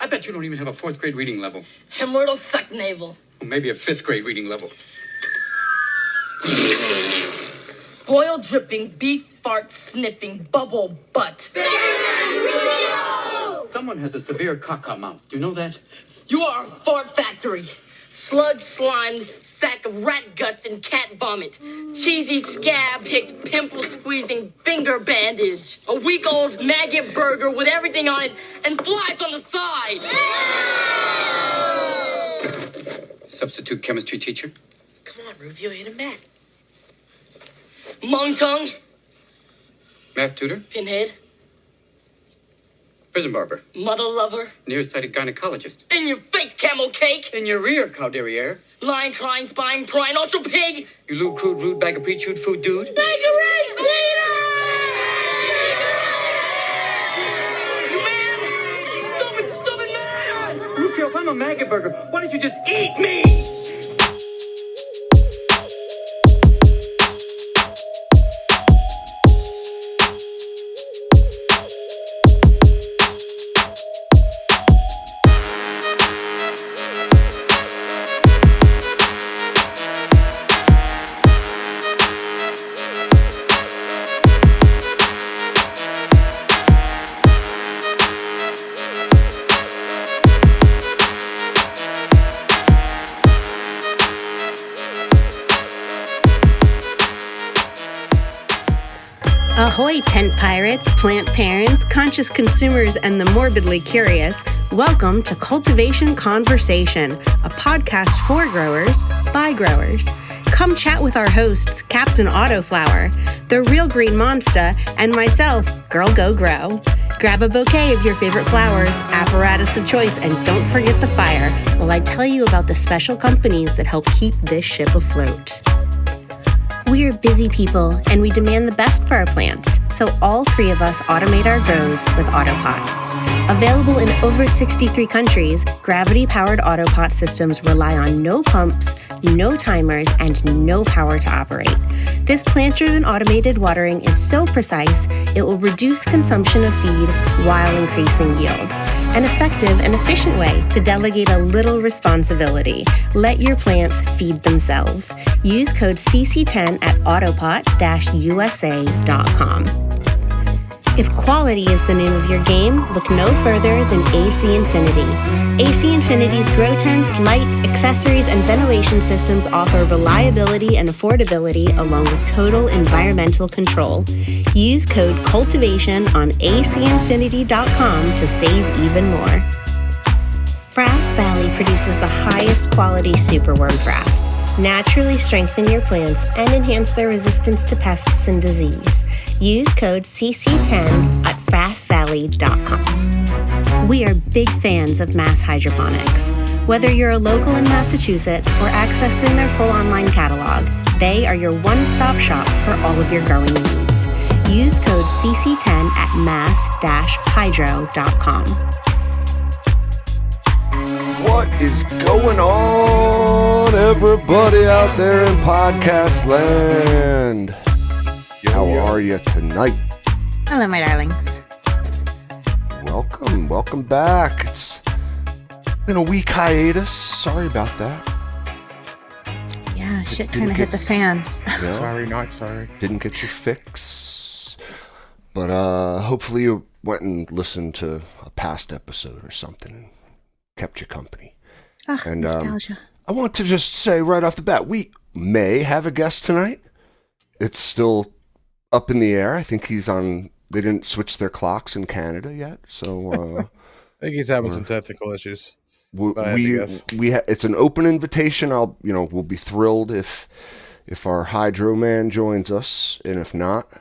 I bet you don't even have a 4th grade reading level. Hemorrhoidal suck navel. Or maybe a 5th grade reading level. Boil dripping, beef fart sniffing, bubble butt. Someone has a severe caca mouth. Do you know that? You are a fart factory. Sludge slimed sack of rat guts and cat vomit. Cheesy scab-hicked, pimple-squeezing finger bandage. A week-old maggot burger with everything on it and flies on the side. Substitute chemistry teacher? Come on, Rufio, hit him back. Mung tongue. Math tutor? Pinhead. Prison barber? Mother lover. Nearsighted gynecologist? In your face, camel cake. In your rear, cow derriere? Lying, crying, spying, prying, ultra pig. You lewd, crude, rude, bag of pre-chewed food dude? Masquerade Peter! You man! Stupid man! Rufio, if I'm a maggot burger, why don't you just eat me? Ahoy, tent pirates, plant parents, conscious consumers, and the morbidly curious. Welcome to Cultivation Conversation, a podcast for growers, by growers. Come chat with our hosts, Captain Autoflower, the Real Green Monster, and myself, Girl Go Grow. Grab a bouquet of your favorite flowers, apparatus of choice, and don't forget the fire while I tell you about the special companies that help keep this ship afloat. We are busy people, and we demand the best for our plants, so all 3 of us automate our grows with Autopots. Available in over 63 countries, gravity-powered Autopot systems rely on no pumps, no timers, and no power to operate. This plant-driven automated watering is so precise, it will reduce consumption of feed while increasing yield. An effective and efficient way to delegate a little responsibility. Let your plants feed themselves. Use code CC10 at autopot-usa.com. If quality is the name of your game, look no further than AC Infinity. AC Infinity's grow tents, lights, accessories, and ventilation systems offer reliability and affordability along with total environmental control. Use code CULTIVATION on acinfinity.com to save even more. Frass Valley produces the highest quality superworm frass. Naturally strengthen your plants and enhance their resistance to pests and disease. Use code CC10 at frassvalley.com. We are big fans of mass hydroponics. Whether you're a local in Massachusetts or accessing their full online catalog, they are your one-stop shop for all of your growing needs. Use code CC10 at mass-hydro.com. What is going on, everybody out there in podcast land? How are you tonight? Hello, my darlings. Welcome back. It's been a week hiatus. Sorry about that. Yeah, shit kind of hit the fan. Yeah, Sorry, not sorry. didn't get your fix. But hopefully you went and listened to a past episode or something. Kept you company. And nostalgia. I want to just say right off the bat, we may have a guest tonight. It's still up in the air. I think he's on. They didn't switch their clocks in Canada yet, so I think he's having some technical issues. It's an open invitation. We'll be thrilled if our Hydro Man joins us, and if not,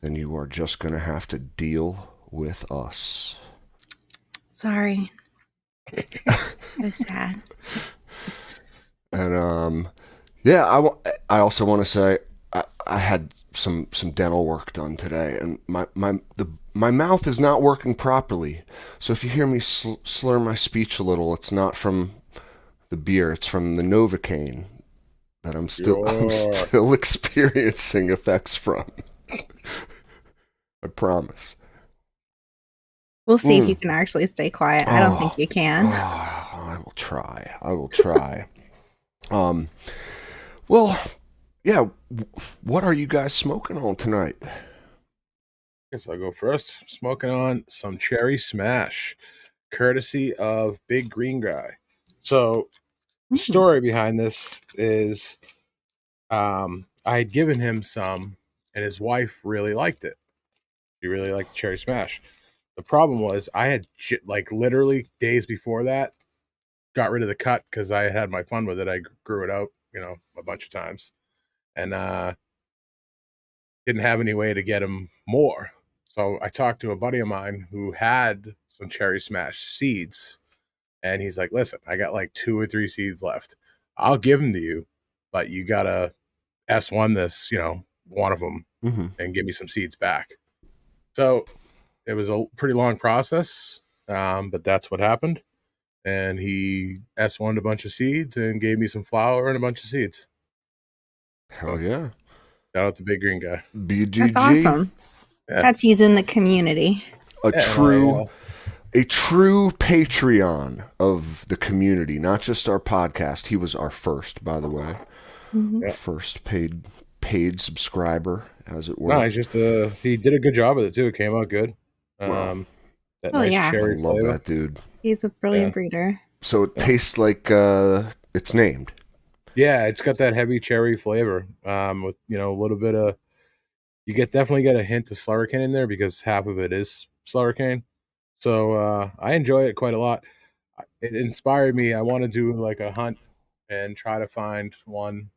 then you are just gonna have to deal with us. Sorry. So sad. And I also want to say I had some dental work done today, and my mouth is not working properly. So if you hear me slur my speech a little, it's not from the beer; it's from the Novocaine that I'm still experiencing effects from. I promise. We'll see if you can actually stay quiet. I don't think you can. I will try. I will try. Well, yeah. What are you guys smoking on tonight? Guess I'll go first. Smoking on some Cherry Smash, courtesy of Big Green Guy. So, the story behind this is I had given him some, and his wife really liked it. She really liked Cherry Smash. The problem was I had, like, literally days before that, got rid of the cut because I had my fun with it. I grew it out, a bunch of times. And didn't have any way to get him more. So I talked to a buddy of mine who had some Cherry Smash seeds, and he's like, "Listen, I got like 2 or 3 seeds left. I'll give them to you, but you gotta S1 this, one of them, and give me some seeds back." So it was a pretty long process, but that's what happened. And he S1'd a bunch of seeds and gave me some flour and a bunch of seeds. Hell yeah. Shout out to Big Green Guy. BGG. That's awesome. Yeah. That's using the community. A true Patreon of the community, not just our podcast. He was our first, by the way. First paid subscriber, as it were. No, he's just he did a good job with it too. It came out good. Wow. That Oh, nice yeah. I cherry love flavor. that, dude. He's a brilliant breeder. So it tastes like it's named. Yeah, it's got that heavy cherry flavor. With a little bit of, definitely get a hint of slurricane in there because half of it is slurricane. So I enjoy it quite a lot. It inspired me. I want to do like a hunt and try to find one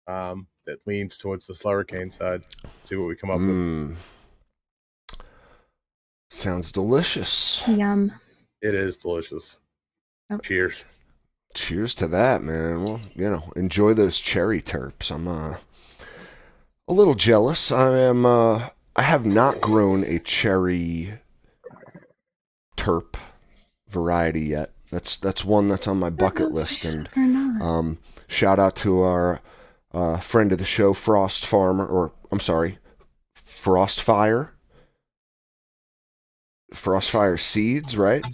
that leans towards the slurricane side. See what we come up with. Sounds delicious. Yum. It is delicious. Oh. Cheers. Cheers to that, man. Well, enjoy those cherry terps. I'm a little jealous. I have not grown a cherry terp variety yet. That's one that's on my bucket list. And Or not. shout out to our friend of the show, Frost Fire. Frostfire seeds, right?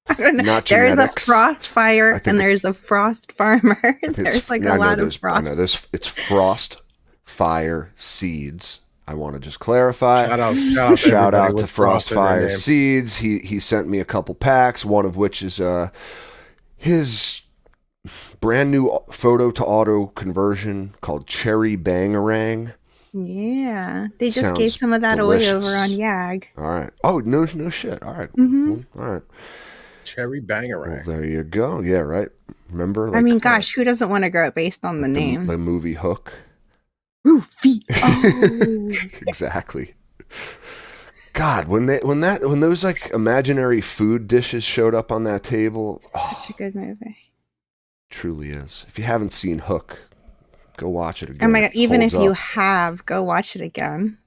I don't know. Not There is a genetics. frost fire I think and there's a frost farmer. There's like a lot of frost. It's Frost Fire seeds. I want to just clarify. Shout out to Frost Fire seeds. He sent me a couple packs. One of which is his brand new photo to auto conversion called Cherry Bangarang. Yeah. They just Sounds gave some of that delicious. away over on YAG. All right. Oh, no shit. All right. All right. Cherry Bangarang. Well, there you go. Yeah, right. Remember? I mean, gosh, who doesn't want to grow it based on the name? The movie Hook. Roofy. Oh. Exactly. God, when those like imaginary food dishes showed up on that table, Such a good movie. Truly is. If you haven't seen Hook, go watch it again. Oh my God. Even Holds if you up. have, go watch it again.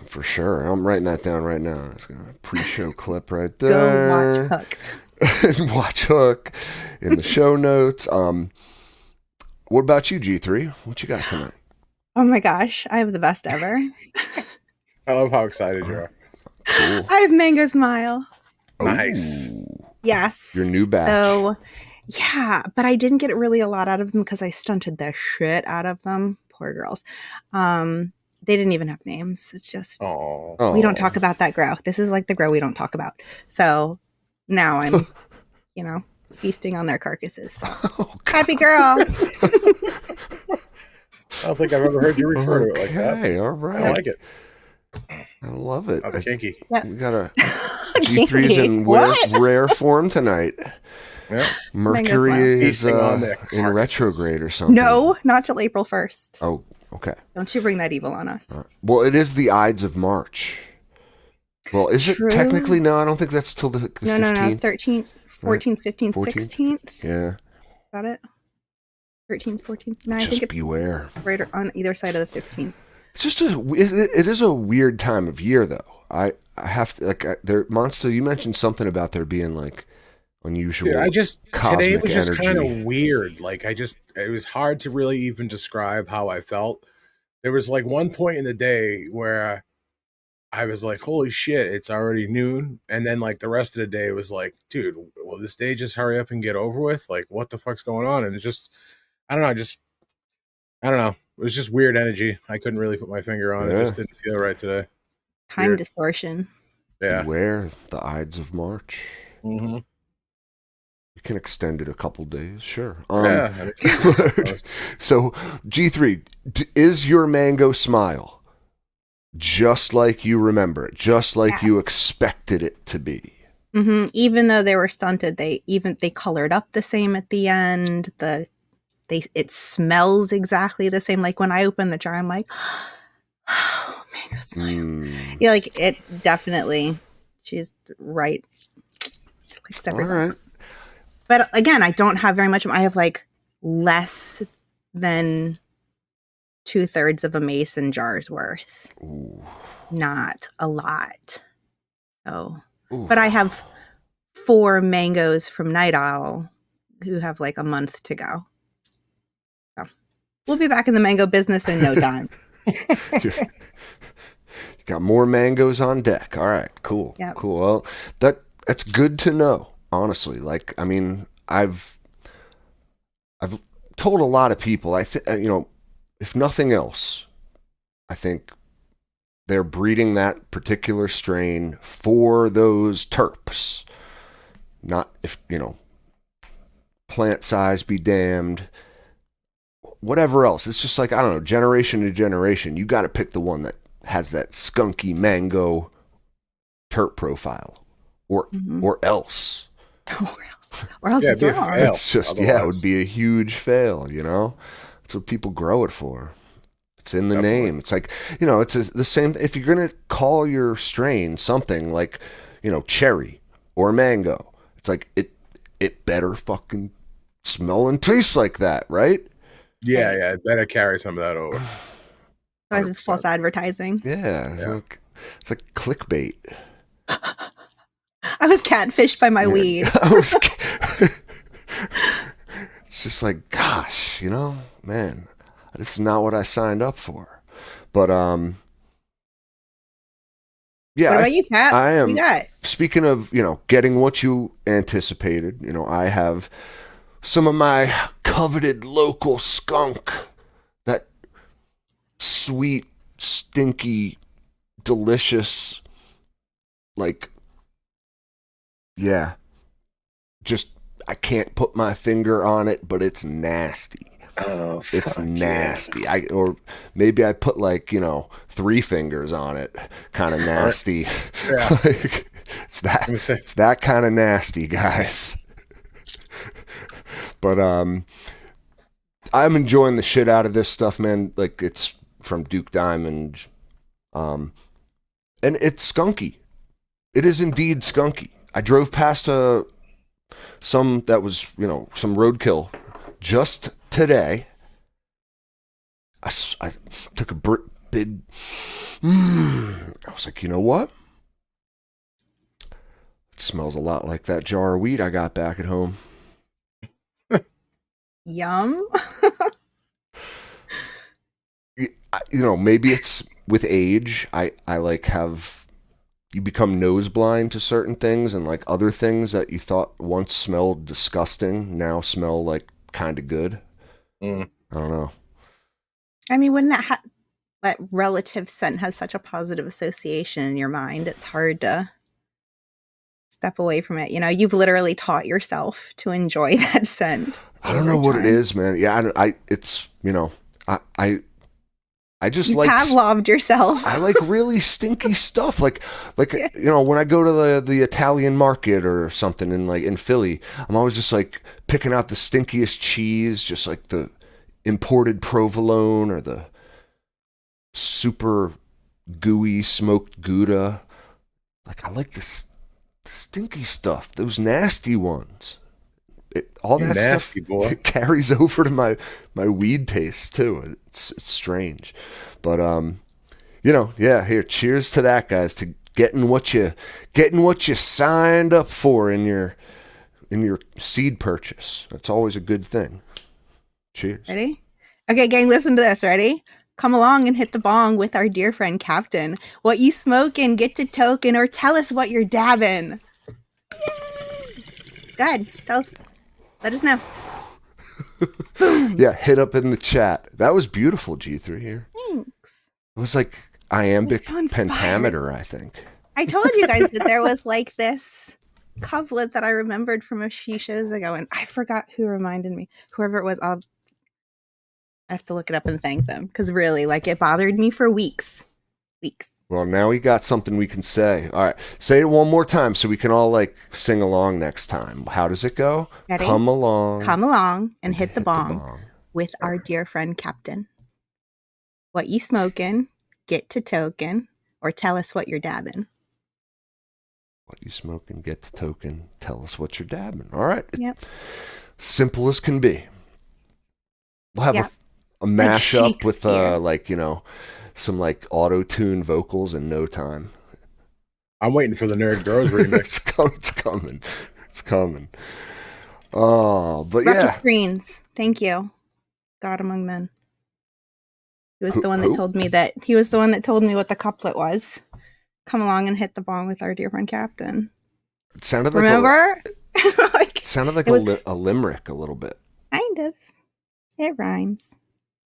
For sure. I'm writing that down right now. It's got a pre-show clip right Go there. watch Hook. And watch Hook in the show notes. What about you, G3? What you got tonight? Oh my gosh. I have the best ever. I love how excited you are. Cool. I have Mango Smile. Nice. Ooh, Yes. your new batch. So, yeah, but I didn't get really a lot out of them because I stunted the shit out of them. Poor girls. They didn't even have names. It's just, Oh. we don't talk about that grow. This is like the grow we don't talk about. So now I'm, feasting on their carcasses. So. Happy girl. I don't think I've ever heard you refer to it like that. Okay, all right. I like it. I love it. That's kinky. We got a G3's in rare form tonight. Yeah. Mercury is Feasting on their in carcasses. retrograde or something. No, not till April 1st. Oh, okay. Don't you bring that evil on us. All right. Well, it is the Ides of March. Well, is True. it technically? No, I don't think that's till the 15th. No. 13th, 14th, 15th, 14th. 16th. Yeah. Is that it? 13th, 14th. No, I Just think it's beware. right on either side of the 15th. It's just it is a weird time of year, though. I have to Monster. You mentioned something about there being like unusual. Yeah, today was just energy. kind of weird. Like it was hard to really even describe how I felt. There was like one point in the day where I was like, holy shit, it's already noon. And then like the rest of the day was like, dude, will this day just hurry up and get over with? Like, what the fuck's going on? And it's just, I don't know, I don't know. It was just weird energy. I couldn't really put my finger on it. Yeah. Just didn't feel right today. Time Weird. distortion. Yeah. Beware the Ides of March. Mm-hmm. You can extend it a couple days, sure. Yeah. I mean, So, G3, is your mango smile just like you remember it, just like you expected it to be? Even though they were stunted, they colored up the same at the end. It smells exactly the same. Like when I open the jar, I'm like, oh, mango smile. Yeah, like it definitely. She's right. Clicks every box. But again, I don't have very much. I have like less than 2/3 of a mason jar's worth. Ooh. Not a lot. So, Ooh. but I have 4 mangoes from Night Owl who have like a month to go. So we'll be back in the mango business in no time. You got more mangoes on deck. All right, cool. Yep. Cool. Well, that's good to know, honestly. Like, I mean, I've told a lot of people, if nothing else, I think they're breeding that particular strain for those terps. Not if, plant size be damned, whatever else. It's just like, I don't know, generation to generation, you got to pick the one that has that skunky mango terp profile or else. Or else it's wrong. It's just, it would be a huge fail, That's what people grow it for. It's in the name. It's like, it's the same. If you're going to call your strain something like, cherry or mango, it's like, it better fucking smell and taste like that, right? Yeah, it better carry some of that over. Otherwise, it's false advertising. Yeah. It's like clickbait. I was catfished by my weed. It's just like, gosh, man, this is not what I signed up for. But yeah. What about you, Pat? I am. What you got? Speaking of, getting what you anticipated, I have some of my coveted local skunk, that sweet, stinky, delicious, like, yeah, just, I can't put my finger on it, but it's nasty. Oh, it's nasty. Yeah. Or maybe I put 3 fingers on it. Kind of nasty. Yeah. It's that kind of nasty, guys. But I'm enjoying the shit out of this stuff, man. Like, it's from Duke Diamond. And it's skunky. It is indeed skunky. I drove past some that was, some roadkill just today. I took a big. I was like, you know what? It smells a lot like that jar of weed I got back at home. Yum. Maybe it's with age. I have. You become nose blind to certain things, and like other things that you thought once smelled disgusting now smell like kind of good. I don't know. I mean, when that relative scent has such a positive association in your mind, it's hard to step away from it. You've literally taught yourself to enjoy that scent. I don't know what it is, man. Yeah, I just you like Pavloved yourself. I like really stinky stuff. Like when I go to the Italian market or something in Philly, I'm always just like picking out the stinkiest cheese, just like the imported provolone or the super gooey smoked Gouda. Like, I like the stinky stuff, those nasty ones. All that nasty stuff boy. It carries over to my weed taste too. It's strange, but here. Cheers to that, guys. To getting what you signed up for in your seed purchase. That's always a good thing. Cheers. Ready? Okay, gang, listen to this. Ready? Come along and hit the bong with our dear friend Captain. What you smoking? Get to token or tell us what you're dabbing. Yay! Go ahead. Let us know. Yeah, hit up in the chat. That was beautiful, G3 here. Thanks. It was like iambic so inspired. pentameter, I think. I told you guys that there was like this couplet that I remembered from a few shows ago, and I forgot who reminded me. Whoever it was, I have to look it up and thank them, because really, like, it bothered me for weeks. Well, now we got something we can say. All right, say it one more time so we can all like sing along next time. How does it go? Ready? Come along and hit the bong with our dear friend Captain. What you smoking? Get to token or tell us what you're dabbing. What you smoking? Get to token. Tell us what you're dabbing. All right. Yep. Simple as can be. We'll have a mashup with like, you know, some like auto-tune vocals in no time. I'm waiting for the Nerd Bros remix. It's coming. Oh, but Ruckus yeah. Greens. Thank you. God among men. He was the one that told me that. He was the one that told me what the couplet was. Come along and hit the bong with our dear friend Captain. It sounded like remember? It sounded like a limerick a little bit. Kind of. It rhymes.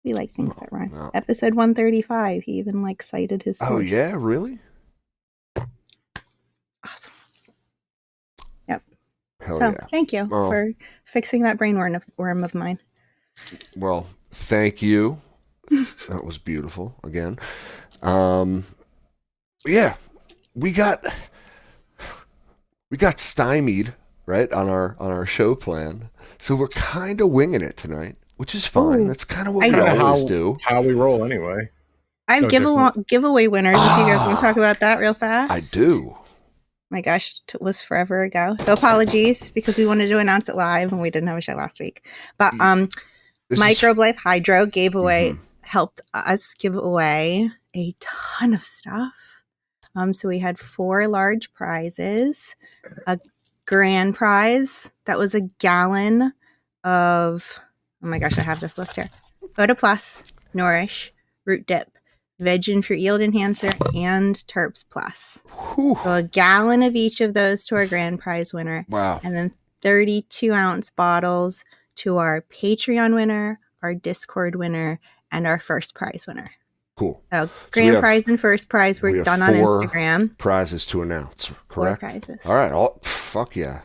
We like things that rhyme. No. Episode 135. He even like cited his source. Oh yeah, really? Awesome. Yep. Hell yeah. Thank you for fixing that brainworm of mine. Well, thank you. That was beautiful again. Yeah, we got stymied, right, on our show plan. So we're kind of winging it tonight, which is fine. Ooh, that's kind of what we always do. How we roll anyway. I have giveaway winners. If you guys want to talk about that real fast. I do. My gosh, it was forever ago. So apologies because we wanted to announce it live and we didn't have a show last week. But Microbe Life Hydro gave away, helped us give away a ton of stuff. So we had 4 large prizes, a grand prize that was a gallon of, oh my gosh, I have this list here. Photo Plus, Nourish, Root Dip, Veg and Fruit Yield Enhancer, and Terps Plus. Whew. So a gallon of each of those to our grand prize winner. Wow. And then 32-ounce bottles to our Patreon winner, our Discord winner, and our first prize winner. Cool. So grand prize and first prize were done on Instagram. Prizes to announce, correct? 4 prizes. All right. Fuck yeah.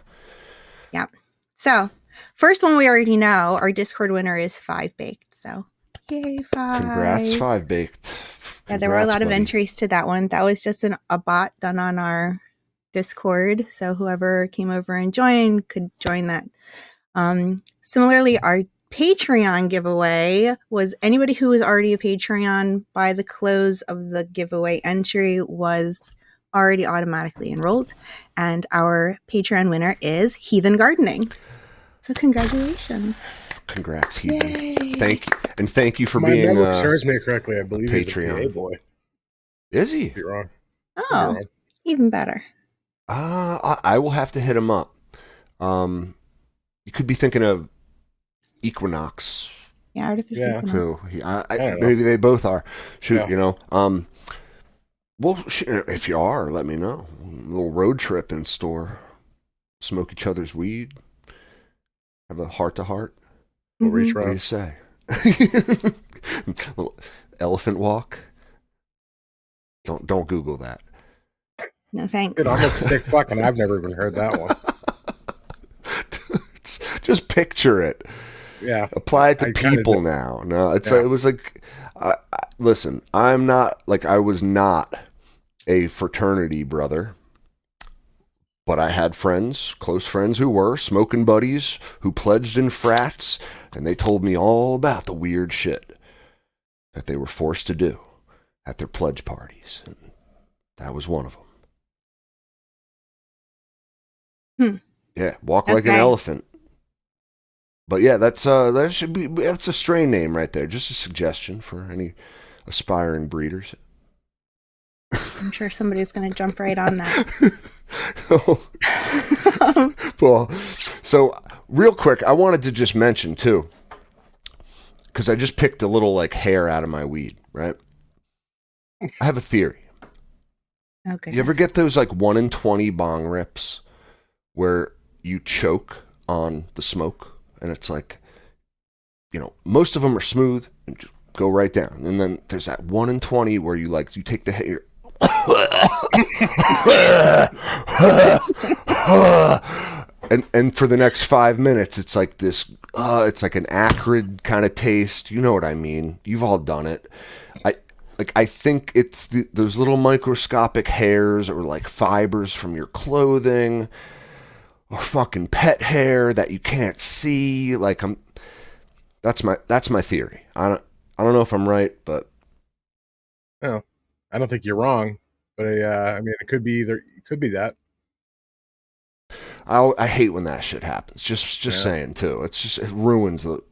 Yep. So first one we already know, our Discord winner is 5 Baked. So yay, 5. Congrats, 5 Baked. Yeah, there were a lot of entries to that one. That was just a bot done on our Discord. So whoever came over and joined could join that. Similarly, our Patreon giveaway was anybody who was already a Patreon by the close of the giveaway entry was already automatically enrolled. And our Patreon winner is Heathen Gardening. So congratulations. Congrats, Heathen. Yay. Thank you for My being memory serves me correctly. I believe Patreon. He's a PA boy. Is he? Could be wrong. Oh, even better. I will have to hit him up. You could be thinking of Equinox. Yeah, artificial Equinox. Maybe they both are. Shoot, yeah. You know. Well, if you are, let me know. A little road trip in store. Smoke each other's weed. Have a heart-to-heart. We'll reach What around. do you say? Little elephant walk. Don't Google that. No thanks. Dude, I'm a sick fuck, and I've never even heard that one. Just picture it. Yeah. Apply it to people now. No, it was like, listen, I was not a fraternity brother, but I had friends, close friends who were smoking buddies who pledged in frats, and they told me all about the weird shit that they were forced to do at their pledge parties. And that was one of them. Yeah, walk like an elephant. But yeah, that's a strain name right there. Just a suggestion for any aspiring breeders. I'm sure somebody's going to jump right on that. Well, so real quick, I wanted to just mention too, because I just picked a little like hair out of my weed. right? I have a theory. Okay. You ever get those like 1 in 20 bong rips where you choke on the smoke and it's like, most of them are smooth and just go right down. And then there's that 1 in 20 where you take the hit, you're and for the next 5 minutes, it's like this, it's like an acrid kind of taste. You know what I mean? You've all done it. I think it's those little microscopic hairs or like fibers from your clothing or fucking pet hair that you can't see. That's my theory. I don't know if I'm right, but No, I don't think you're wrong. But I mean, it could be either. It could be that. I hate when that shit happens. Just saying too. It ruins the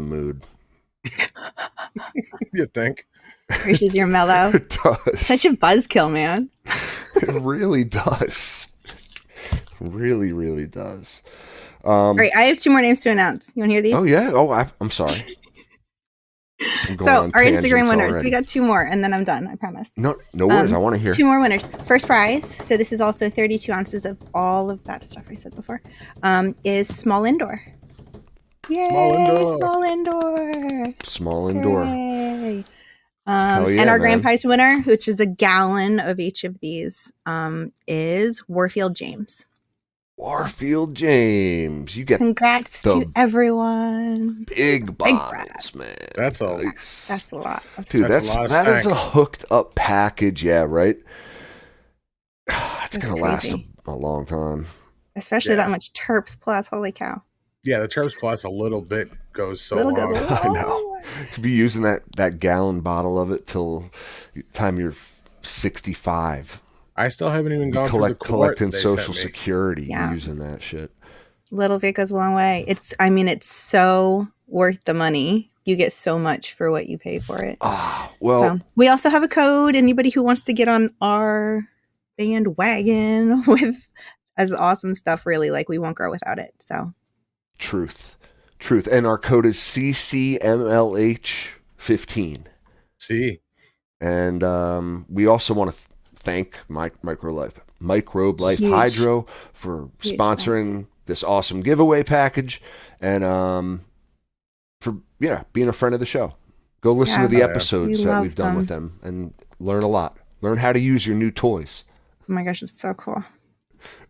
mood. You think? Pushes your mellow. It does. Such a buzzkill, man. It really does. Really, really does. All right, I have 2 more names to announce. You want to hear these? Oh yeah. Oh, I'm sorry. So our Instagram winners, we got 2 more, and then I'm done. I promise. No worries. I want to hear 2 more winners. First prize. So this is also 32 ounces of all of that stuff I said before. Is small indoor. Yay! Small indoor. Small indoor. Yay. Hell yeah, and our man. grand prize winner, which is a gallon of each of these, is Warfield James. Warfield James. You get Congrats to everyone. big bottles, man. That's all. That's a lot. Dude, That's a lot of that is a stank. hooked up package, yeah, right? It's That's gonna last crazy. a long time. Especially Yeah. that much Terps Plus. Holy cow. Yeah, the Terps Plus a little bit goes so Little long. goes I know. You'll be using that gallon bottle of it till the time you're 65. I still haven't even gone through the court Collecting they Social sent me. Security Yeah. using that shit. Little bit goes a long way. It's so worth the money. You get so much for what you pay for it. Well, So we also have a code. Anybody who wants to get on our bandwagon with as awesome stuff, really, like we won't grow without it. So truth. And our code is CCMLH15. See, And we also want to thank Microbe Life Huge. Hydro for Huge sponsoring this awesome giveaway package and for being a friend of the show. Go listen to the Yeah. episodes We that love we've done them. with them and learn a lot. Learn how to use your new toys. oh my gosh, it's so cool.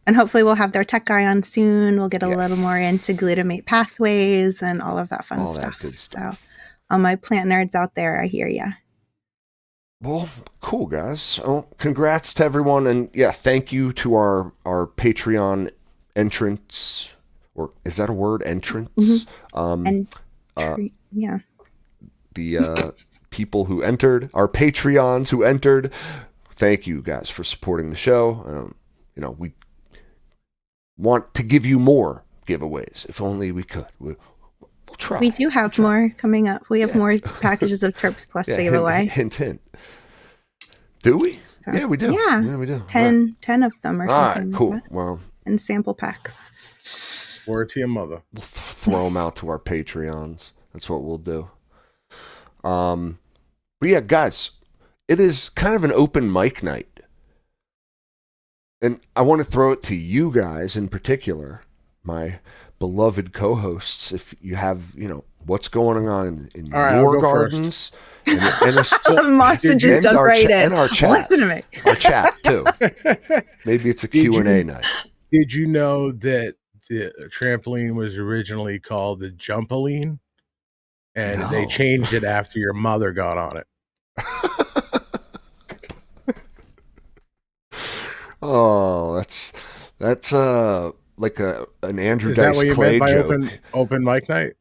And hopefully we'll have their tech guy on soon. We'll get a little more into glutamate pathways and all of that fun All stuff. that good stuff. So all my plant nerds out there, I hear ya. Well, cool, guys. So, congrats to everyone, and thank you to our Patreon entrants, or is that a word? Entrants. And yeah. The people who entered, our Patreons who entered. Thank you guys for supporting the show. We want to give you more giveaways. If only we could. We'll try. We do have more coming up. We have more packages of Terps Plus to give away. Hint. Do we? So, Yeah, we do. Yeah. we do. 10 of them or All right, something. cool. Like that. Well, And sample packs. word to your mother. we'll throw them out to our Patreons. That's what we'll do. But yeah, guys, it is kind of an open mic night. And I want to throw it to you guys in particular, my beloved co-hosts, if you have, what's going on in All right, I'll your go first. gardens Monster just jumped right in. and our chat. Listen to me. Our chat, too. Maybe it's a Did Q&A you- night. Did you know that the trampoline was originally called the Jumpaline? And they No. changed it after your mother got on it. Oh, that's like an Andrew Is that Dice what you Clay meant by joke. open mic night?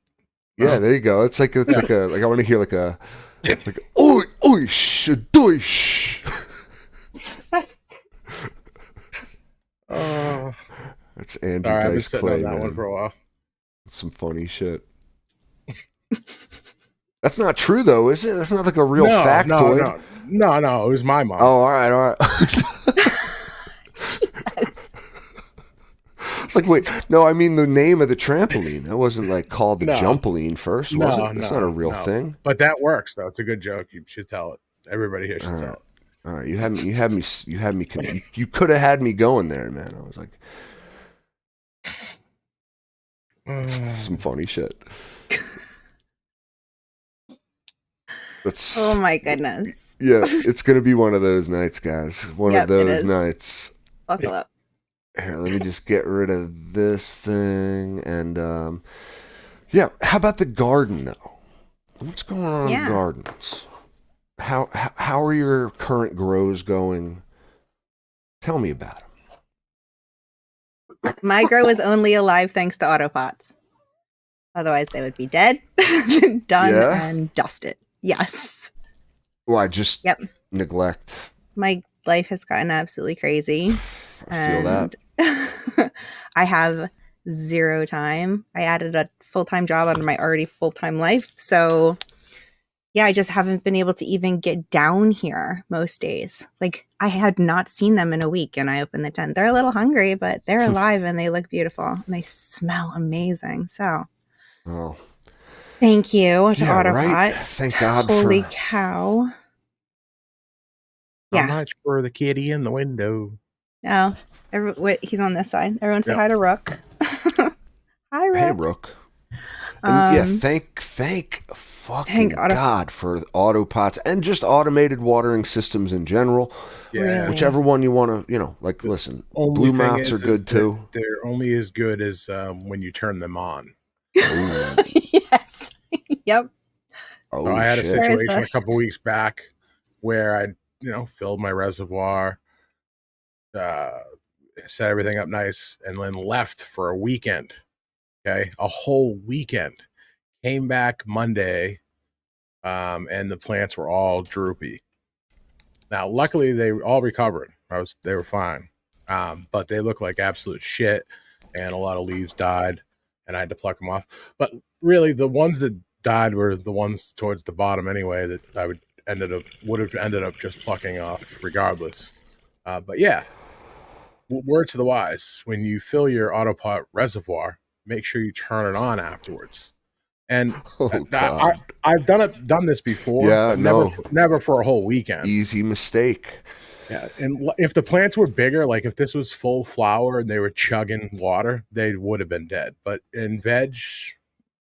Yeah, there you go. It's like I want to hear like oi oi deutsch. Oh, That's Andrew sorry, I've been Dice sitting Clay, on that man. one for a while. That's some funny shit. That's not true though, is it? That's not like a real factoid. No. It was my mom. Oh, all right. It's like, wait, no, I mean the name of the trampoline. That wasn't like called the No. Jumpoline first, was it? That's not a real thing. But that works though. It's a good joke. You should tell it. Everybody here should tell it. All right, you could have had me going there, man. I was like, some funny shit. That's, Oh my goodness. yeah, it's gonna be one of those nights, guys. One of those nights. Buckle up. Here, let me just get rid of this thing, and yeah. How about the garden, though? What's going on in the gardens? How are your current grows going? Tell me about them. My grow is only alive thanks to autopots. Otherwise, they would be dead, done, and dusted. Yes. Well, I just neglect. My life has gotten absolutely crazy. I feel that. I have zero time. I added a full-time job onto my already full-time life. So yeah, I just haven't been able to even get down here most days. Like, I had not seen them in a week, and I opened the tent. They're a little hungry, but they're alive and they look beautiful and they smell amazing. So thank you to Autopot. Right? Thank God. Holy cow. How much for the kitty in the window? No, he's on this side. Everyone say hi to Rook. Hi, Rook. Hey, Rook. And thank fucking God for Autopots and just automated watering systems in general. Yeah, really? Whichever one you want to, like, listen. Blue mounts are good too. They're only as good as when you turn them on. Yes. Yep. So I had a situation a couple weeks back where I, filled my reservoir, set everything up nice, and then left for a weekend. Okay, a whole weekend. Came back Monday, and the plants were all droopy. Now, luckily, they all recovered. They were fine, but they looked like absolute shit, and a lot of leaves died, and I had to pluck them off. But really, the ones that died were the ones towards the bottom anyway that I would have ended up just plucking off regardless. But yeah, word to the wise: when you fill your Autopot reservoir, make sure you turn it on afterwards. And I've done this before. Yeah, never for a whole weekend. Easy mistake. Yeah, and if the plants were bigger, like if this was full flower and they were chugging water, they would have been dead. But in veg,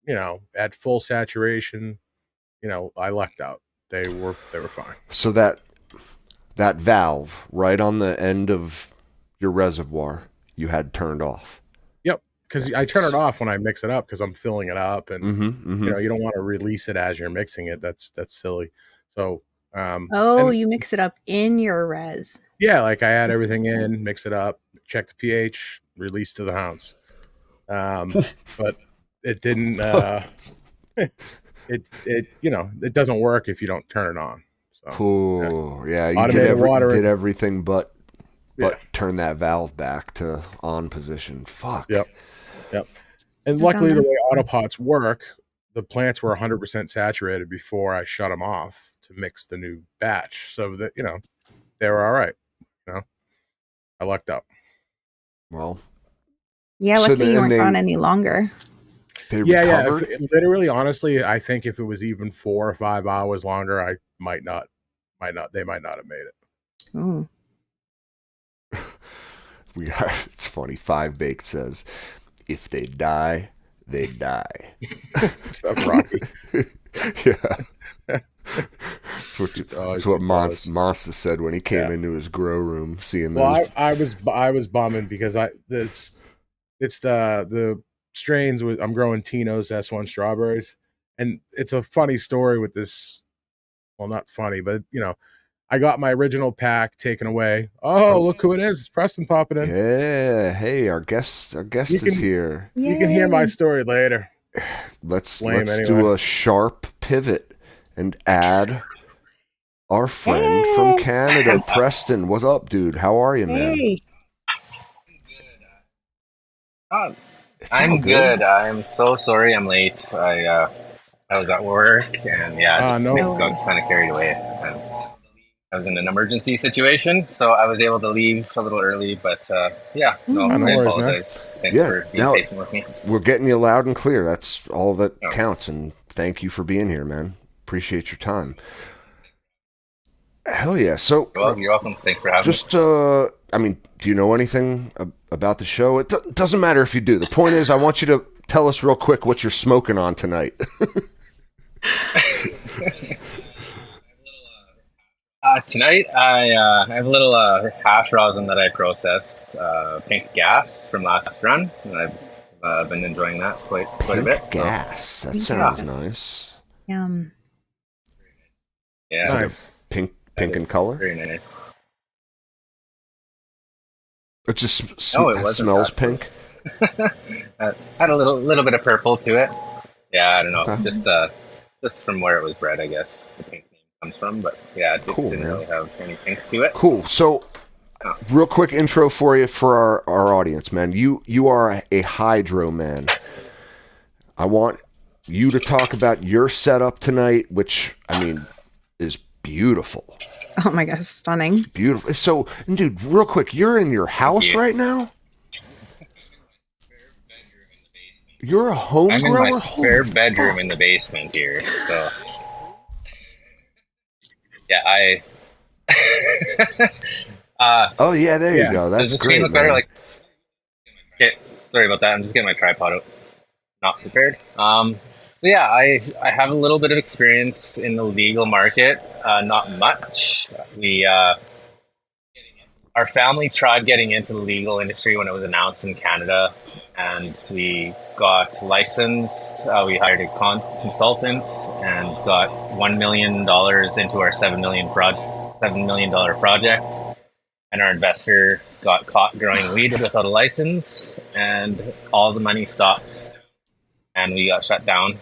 at full saturation, I lucked out. They were fine. So that valve right on the end of your reservoir you had turned off. Yep, because I turn it off when I mix it up because I'm filling it up, and you don't want to release it as you're mixing it. That's silly. So you mix it up in your res. Yeah, like I add everything in, mix it up, check the pH, release to the hounds. But it didn't. It doesn't work if you don't turn it on. So, yeah, you did everything but turn that valve back to on position. Fuck. Yep. And luckily, the way Autopots work, the plants were 100% saturated before I shut them off to mix the new batch, so that they were all right. I lucked out. Well, yeah, luckily you weren't on any longer. Yeah. Literally, honestly, I think if it was even 4 or 5 hours longer, I might not. They might not have made it. Ooh. It's funny. 5 Baked says, "If they die, they die." Stuff Rocky. Yeah. That's what Monster said when he came into his grow room, seeing them. Well, I was bumming because it's the strains with I'm growing Tino's S1 strawberries, and it's a funny story with this. Well, not funny, but I got my original pack taken away. Oh, look who it is! It's Preston popping in. Yeah, hey, our guest is here. You can hear my story later. Let's do a sharp pivot and add our friend from Canada, Preston. What's up, dude? How are you, man? I'm good. I'm so sorry I'm late. I was at work, and things got kind of carried away. And I was in an emergency situation, so I was able to leave a little early. But yeah, no, no I worries, man. apologize. Thanks Yeah, for being no. patient with me. We're getting you loud and clear. That's all that Oh. counts. And thank you for being here, man. Appreciate your time. Hell yeah. So, Well, you're welcome. Thanks for having me. just, I mean, do you know anything about the show? It doesn't matter if you do. The point is, I want you to tell us real quick what you're smoking on tonight. Tonight, I have a little hash rosin that I processed, pink gas from last run, and I've been enjoying that quite a Pink bit. So, gas. That sounds nice. Yum. yeah, Nice. Pink that in is color. very nice. It just No, it wasn't smells that. pink. Had a little bit of purple to it. Yeah, I don't know, Okay. just from where it was bred, I guess the pink name comes from. But yeah, it Cool, didn't man. really have any pink to it. Cool. So, real quick intro for you for our audience, man. You are a hydro man. I want you to talk about your setup tonight, which I mean is beautiful. Oh my gosh, stunning. Beautiful. So, dude, real quick, you're in your house you. right now? You're a home I'm in grower? my spare Holy bedroom fuck. in the basement here. So yeah, Oh yeah, there Yeah. you go. does That's this great. look better? Man. Like, okay, sorry about that. I'm just getting my tripod out. Not prepared. So yeah, I have a little bit of experience in the legal market. Not much. We our family tried getting into the legal industry when it was announced in Canada, and we got licensed. We hired a consultant and got $1 million into our $7 million project. And our investor got caught growing weed without a license, and all the money stopped, and we got shut down.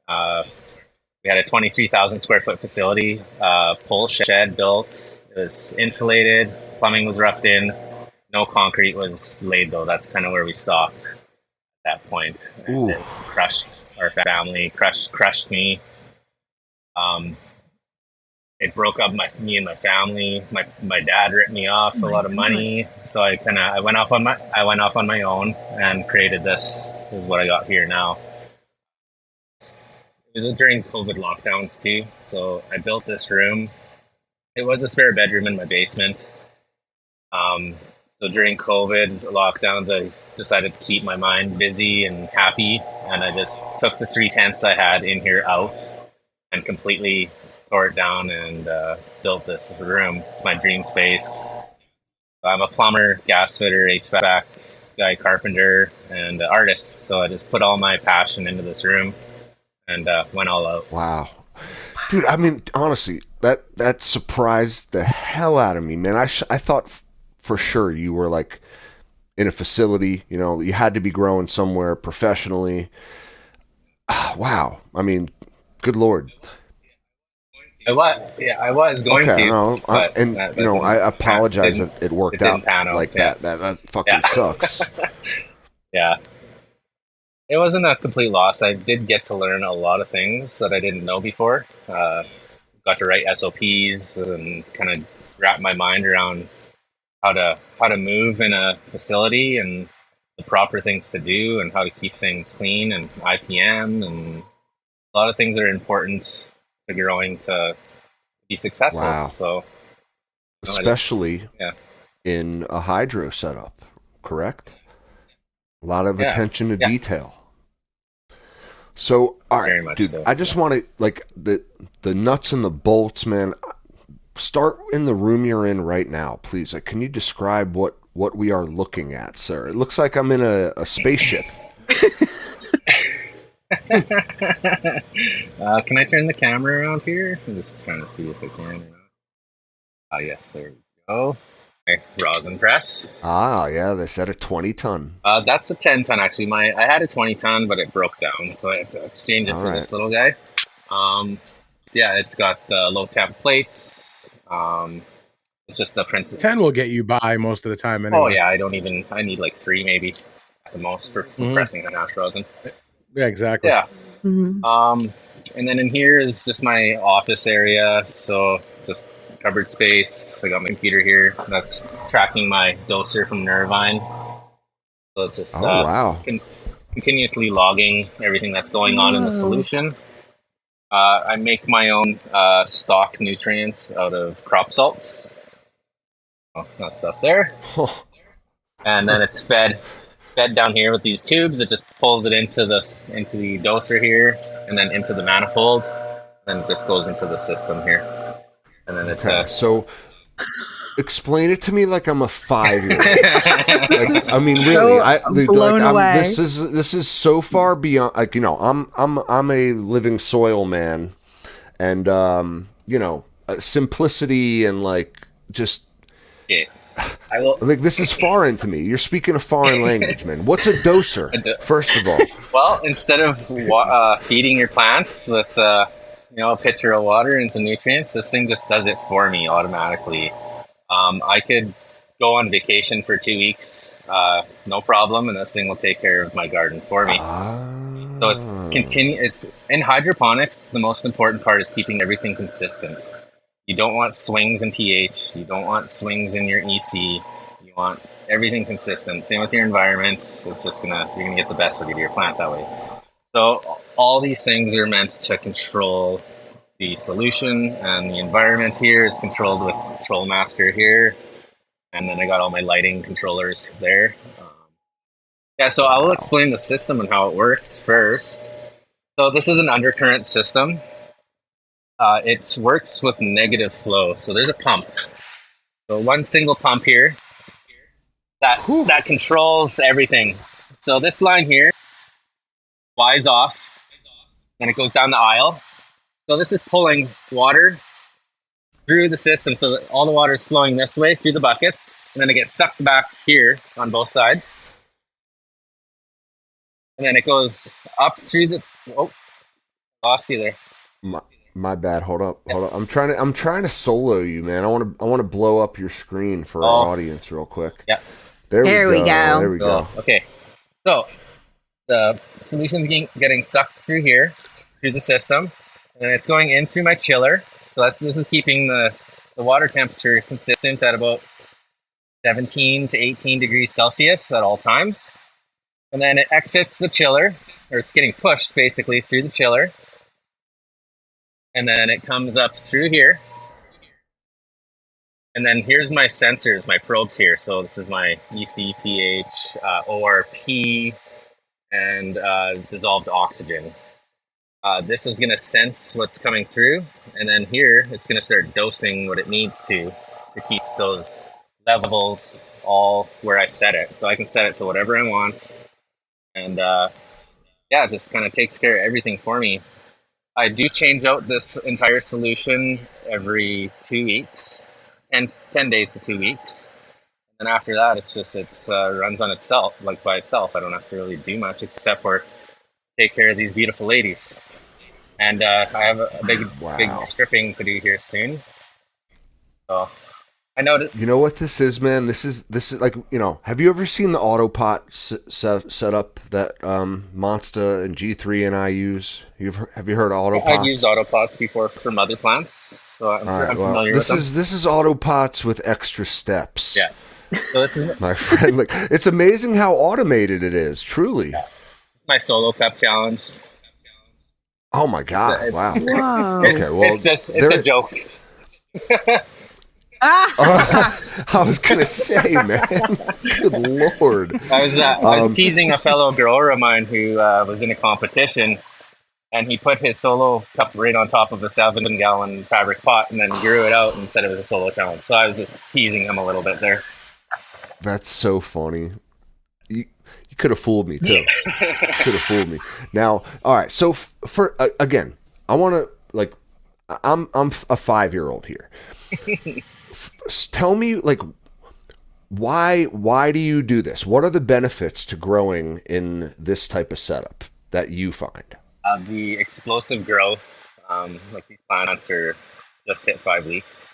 We had a 23,000 square foot facility, pole shed built. It was insulated, plumbing was roughed in, no concrete was laid though. That's kind of where we stopped at that point. And Ooh. it crushed our family, crushed me. It broke up me and my family. My dad ripped me off a lot of money, so I went off on my own and created this. This is what I got here now. It was during COVID lockdowns too, so I built this room. It was a spare bedroom in my basement. So during COVID lockdowns, I decided to keep my mind busy and happy, and I just took the 3 tents I had in here out and completely tore it down and built this room. It's my dream space. I'm a plumber, gas fitter, HVAC guy, carpenter, and artist. So I just put all my passion into this room and went all out. Wow. Dude, I mean, honestly, that surprised the hell out of me, man. I thought for sure you were like in a facility, you know, you had to be growing somewhere professionally. Wow. I mean, good Lord. I was going Okay, to. no, but and that you know, didn't- I apologize didn't- that it worked it didn't out pan out, like yeah. that. That fucking Yeah. sucks. Yeah. It wasn't a complete loss. I did get to learn a lot of things that I didn't know before. Got to write SOPs and kind of wrap my mind around how to move in a facility and the proper things to do and how to keep things clean and IPM and a lot of things that are important to growing to be successful. Wow. So Especially yeah. in a hydro setup, correct? A lot of Yeah. attention to Yeah. detail. So, all Very right, much dude, so, I just want to, like, the nuts and the bolts, man. Start in the room you're in right now, please. Like, can you describe what we are looking at, sir? It looks like I'm in a spaceship. Can I turn the camera around here? I'm just trying to see if I can. Yes, there we go. Okay, rosin press. Ah, yeah, they said a 20-ton. That's a 10-ton actually. I had a 20-ton, but it broke down, so I had to exchange it All for right. this little guy. Yeah, it's got the low temp plates. It's just the principle. 10 will get you by most of the time anyway. Oh yeah, I need like 3 maybe at the most for pressing the hash rosin. Yeah, exactly. Yeah. Mhm. And then in here is just my office area. So just cupboard space. I got my computer here that's tracking my doser from Nervine. So it's just Oh wow. continuously logging everything that's going on in the solution. I make my own stock nutrients out of crop salts. Oh, that stuff there. And then it's fed down here with these tubes. It just pulls it into the doser here, and then into the manifold, and it just goes into the system here. And then it's so explain it to me like I'm a 5-year-old. Like, I mean, really, blown away. This is so far beyond. Like, you know, I'm a living soil man, and you know, simplicity and like just. Yeah. I will. Like, this is foreign to me. You're speaking a foreign language, man. What's a doser? First of all, well, instead of feeding your plants with a pitcher of water and some nutrients, this thing just does it for me automatically. I could go on vacation for 2 weeks, no problem, and this thing will take care of my garden for me. So it's in hydroponics. The most important part is keeping everything consistent. You don't want swings in pH. You don't want swings in your EC. You want everything consistent. Same with your environment. It's just you're gonna get the best out of your plant that way. So all these things are meant to control the solution, and the environment here is controlled with Control Master here, and then I got all my lighting controllers there. So I'll explain the system and how it works first. So this is an undercurrent system. It works with negative flow. So there's a pump. So one single pump here that controls everything. So this line here flies off, and it goes down the aisle. So this is pulling water through the system, so that all the water is flowing this way through the buckets, and then it gets sucked back here on both sides. And then it goes up through the... Oh, lost you there. My bad. Hold up. I'm trying to solo you, man. I want to blow up your screen for our audience real quick. Yeah. There we go. There we go. Okay. So the solution's getting sucked through here, through the system, and it's going in through my chiller. So this is keeping the water temperature consistent at about 17 to 18 degrees Celsius at all times. And then it exits the chiller, or it's getting pushed basically through the chiller. And then it comes up through here. And then here's my sensors, my probes here. So this is my EC, pH, ORP, and dissolved oxygen. This is going to sense what's coming through. And then here, it's going to start dosing what it needs to keep those levels all where I set it. So I can set it to whatever I want. And it just kind of takes care of everything for me. I do change out this entire solution every 2 weeks, 10 days to 2 weeks. And after that, it runs on itself, like by itself. I don't have to really do much except for take care of these beautiful ladies. And I have a big stripping to do here soon. So I know that. You know what this is, man? This is like, you know, have you ever seen the Autopot setup that Monsta and G3 and I use? Have you heard of Autopots? I've used Autopots before for mother plants, so I'm familiar with them. This is Autopots with extra steps. Yeah. So this is my friend. Like, it's amazing how automated it is. Truly. Yeah. My solo cup challenge. Oh my god! Wow. Okay, well, it's a joke. I was gonna say, man. Good lord! I was teasing a fellow grower of mine who was in a competition, and he put his solo cup right on top of a 7-gallon fabric pot, and then grew it out and said it was a solo challenge. So I was just teasing him a little bit there. That's so funny. You could have fooled me too. Could have fooled me. Now, all right. So for again, I want to like, I'm a 5-year-old here. Tell me, like, why do you do this? What are the benefits to growing in this type of setup that you find? The explosive growth. Like these plants are just hit 5 weeks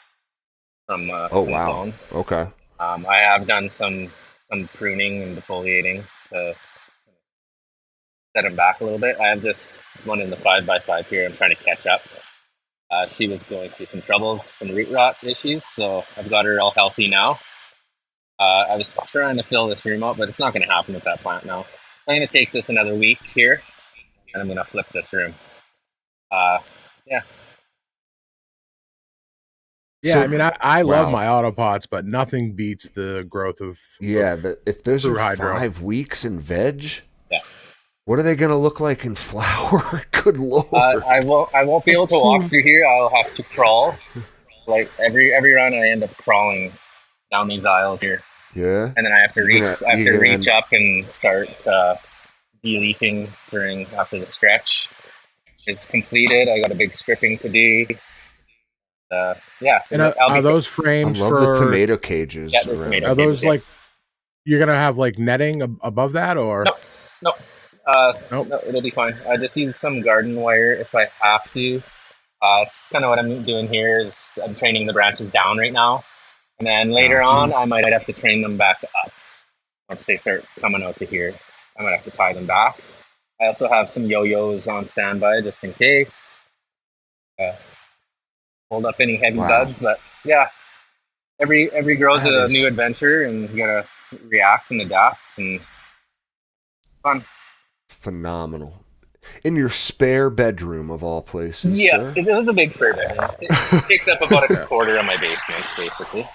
from wow. the clone. Okay. I have done some pruning and defoliating to set them back a little bit. I have this one in the 5x5 here. I'm trying to catch up. She was going through some troubles, some root rot issues, so I've got her all healthy now. I was trying to fill this room up, but it's not going to happen with that plant now. I'm going to take this another week here, and I'm going to flip this room. Yeah. Yeah, So- I mean, I love wow. my autopots, but nothing beats the growth of if those true are hydro. 5 weeks in veg, Yeah. what are they going to look like in flower? Good Lord. I won't be able to walk through here. I'll have to crawl. Like every run, I end up crawling down these aisles here, Yeah. and then I have to You're reach. gonna- I have to you're gonna reach up and start de-leafing after the stretch is completed. I got a big stripping to do. Yeah, And I'll are be- those I frames love for the tomato cages. Yeah, the around tomato it. Are those Yeah. like you're gonna have like netting above that, or No. Nope. No, it'll be fine. I just use some garden wire if I have to. It's kind of what I'm doing here. Is I'm training the branches down right now, and then later Gotcha. on, I might have to train them back up once they start coming out to here. I might have to tie them back. I also have some yo-yos on standby just in case. Hold up any heavy Wow. buds, but yeah, every grow's That a is- new adventure, and you gotta react and adapt and fun. Phenomenal. In your spare bedroom of all places, Yeah, sir? it was a big spare bedroom. It takes up about a quarter of my basement, basically.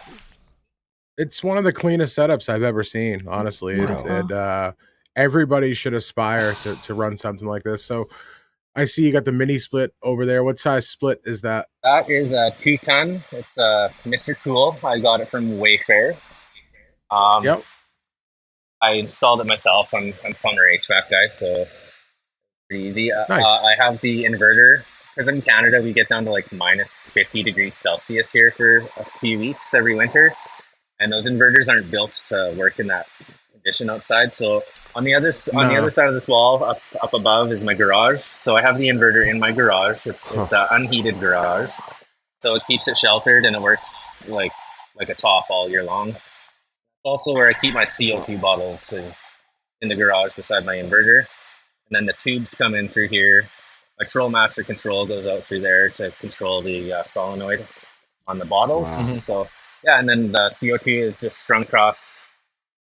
it's one of the cleanest setups I've ever seen. Honestly, Wow. everybody should aspire to run something like this. So I see you got the mini split over there. What size split is that? That is a 2-ton. It's a Mr. Cool. I got it from Wayfair. Yep. I installed it myself. I'm a plumber HVAC guy, so pretty easy. Nice. I have the inverter because in Canada we get down to like minus 50 degrees Celsius here for a few weeks every winter, and those inverters aren't built to work in that condition outside. So on the other side of this wall, up above, is my garage. So I have the inverter in my garage. It's an unheated garage, so it keeps it sheltered and it works like a top all year long. Also, where I keep my CO2 bottles is in the garage beside my inverter, and then the tubes come in through here. My Trollmaster control goes out through there to control the solenoid on the bottles. Wow. So yeah, and then the CO2 is just strung across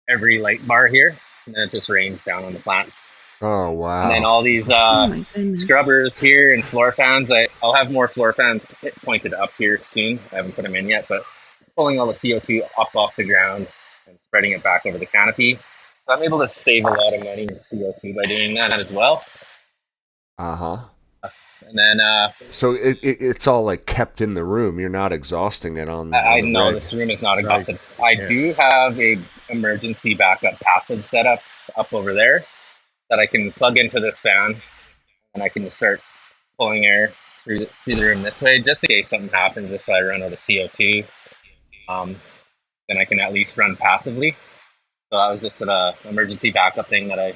every light bar here, and then it just rains down on the plants. Oh, wow. And then all these my goodness. scrubbers here and floor fans. I'll have more floor fans pointed up here soon. I haven't put them in yet, but pulling all the CO2 up off the ground and spreading it back over the canopy. So I'm able to save a lot of money in CO2 by doing that as well. Uh-huh. And then So it's all like kept in the room. You're not exhausting it on I the know reg. this room is not exhausted. I do have a emergency backup passive setup up over there that I can plug into this fan, and I can just start pulling air through the room this way, just in case something happens if I run out of CO2. Then I can at least run passively. So that was just an emergency backup thing that I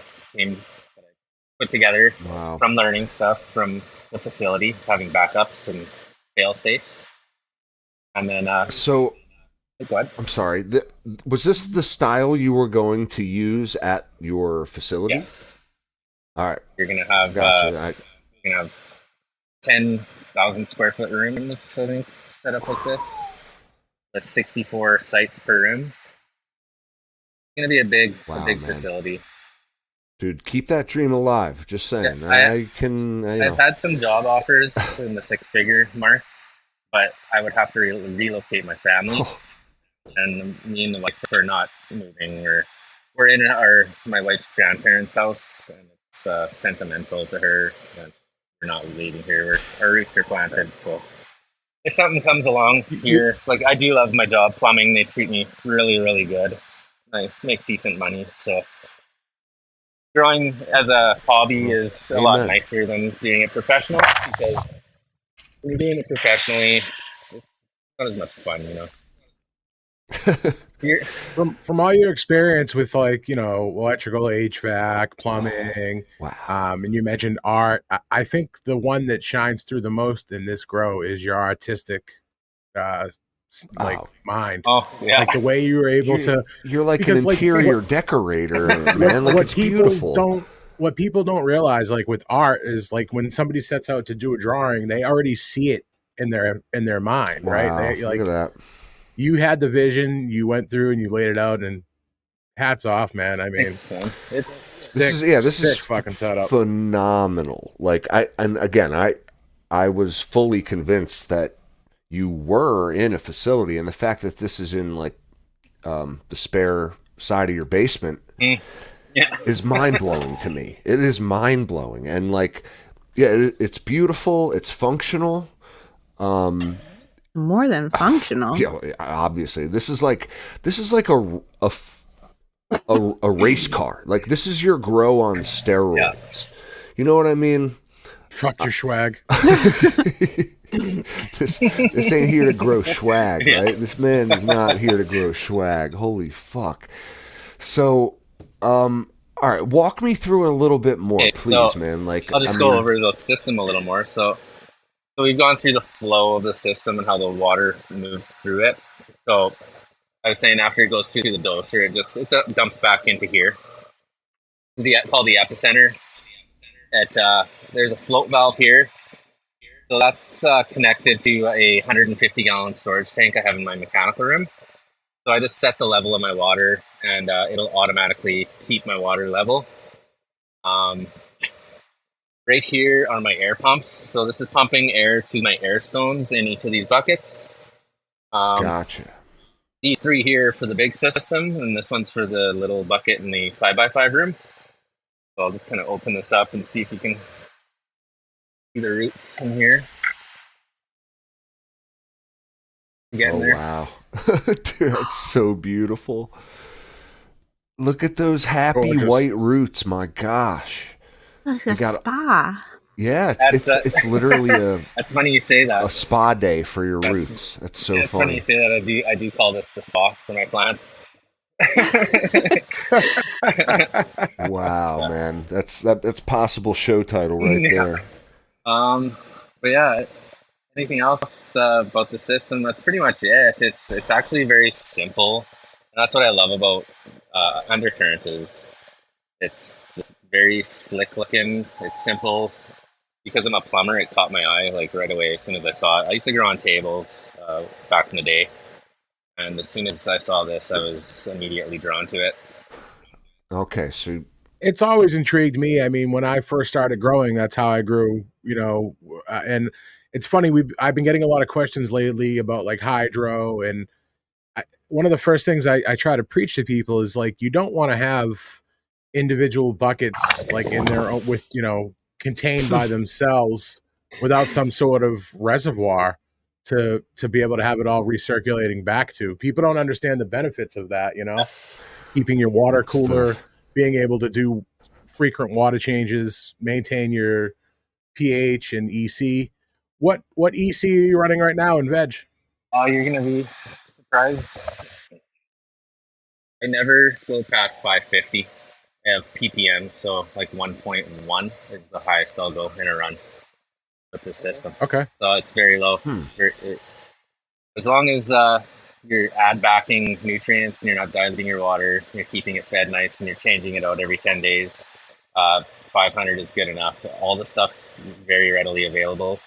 put together Wow. from learning stuff from the facility, having backups and fail safes. And then So, go ahead. I'm sorry. Was this the style you were going to use at your facility? Yes, All right. you're gonna have Gotcha. you're gonna have 10,000 square foot rooms, I think, set up like this. That's 64 sites per room. It's gonna be a big Wow, man. facility. Dude, keep that dream alive. Just saying. Yeah, I've had some job offers in the 6-figure mark, but I would have to relocate my family, Oh. and me and the wife are not moving. We're in my wife's grandparents' house, and it's sentimental to her. And we're not leaving here. Our roots are planted, so if something comes along here, like I do love my job, plumbing. They treat me really, really good. I make decent money, so growing as a hobby is a lot Amen. nicer than doing it professional, because when you're doing it professionally, it's not as much fun, you know. From all your experience with electrical, HVAC, plumbing, Wow. and you mentioned art, I think the one that shines through the most in this grow is your artistic Oh. mind. Oh yeah, Like the way you were able to You're like an because, like, interior decorator, man. Like, it's beautiful. What people don't realize, like with art, is like when somebody sets out to do a drawing, they already see it in their mind, right? Wow, They, look at that. you had the vision, you went through and you laid it out, and hats off, man. I mean, Thanks, man. It's This is fucking setup. phenomenal. Like I was fully convinced that you were in a facility, and the fact that this is in like the spare side of your basement is mind blowing to me. It is mind blowing, and like, yeah, it's beautiful. It's functional. More than functional. Yeah, obviously, this is like a race car. Like, this is your grow on steroids. Yeah. You know what I mean? Fuck your swag. This ain't here to grow swag, right? This man is not here to grow swag. Holy fuck. So, all right, walk me through it a little bit more, Okay, please, so man. Like, I'll just go over the system a little more. So we've gone through the flow of the system and how the water moves through it. So I was saying after it goes through the doser, it dumps back into here. Called the epicenter. There's a float valve here. So that's connected to a 150-gallon storage tank I have in my mechanical room. So I just set the level of my water, and it'll automatically keep my water level. Right here are my air pumps. So this is pumping air to my air stones in each of these buckets. gotcha. These three here for the big system, and this one's for the little bucket in the 5x5 room. So I'll just kind of open this up and see if you can see the roots in here. Getting there. Wow. Dude, that's so beautiful. Look at those happy Gorgeous. white roots. My gosh. Like You a got- spa. Yeah, That's it's literally That's funny you say that. a spa day for your roots. That's so It's funny funny. you say that. I do call this the spa for my plants. Wow, man. That's possible show title right Yeah. there. But yeah, anything else about the system? That's pretty much it. It's actually very simple, and that's what I love about Undercurrent is it's just very slick looking. It's simple. Because I'm a plumber, it caught my eye like right away as soon as I saw it. I used to grow on tables back in the day, and as soon as I saw this, I was immediately drawn to it. Okay, so It's always intrigued me. I mean, when I first started growing, that's how I grew, and it's funny. I've been getting a lot of questions lately about like hydro, and one of the first things I try to preach to people is like, you don't want to have individual buckets like in their own with, contained by themselves without some sort of reservoir to be able to have it all recirculating back to. People don't understand the benefits of that, keeping your water That's the- cooler, being able to do frequent water changes, maintain your pH and EC. What EC are you running right now in veg? Oh, you're gonna be surprised. I never go past 550 of ppm, so like 1.1 is the highest I'll go in a run with this system. Okay. So it's very low. As long as you're add backing nutrients and you're not diluting your water, you're keeping it fed nice, and you're changing it out every 10 days, 500 is good enough. All the stuff's very readily available.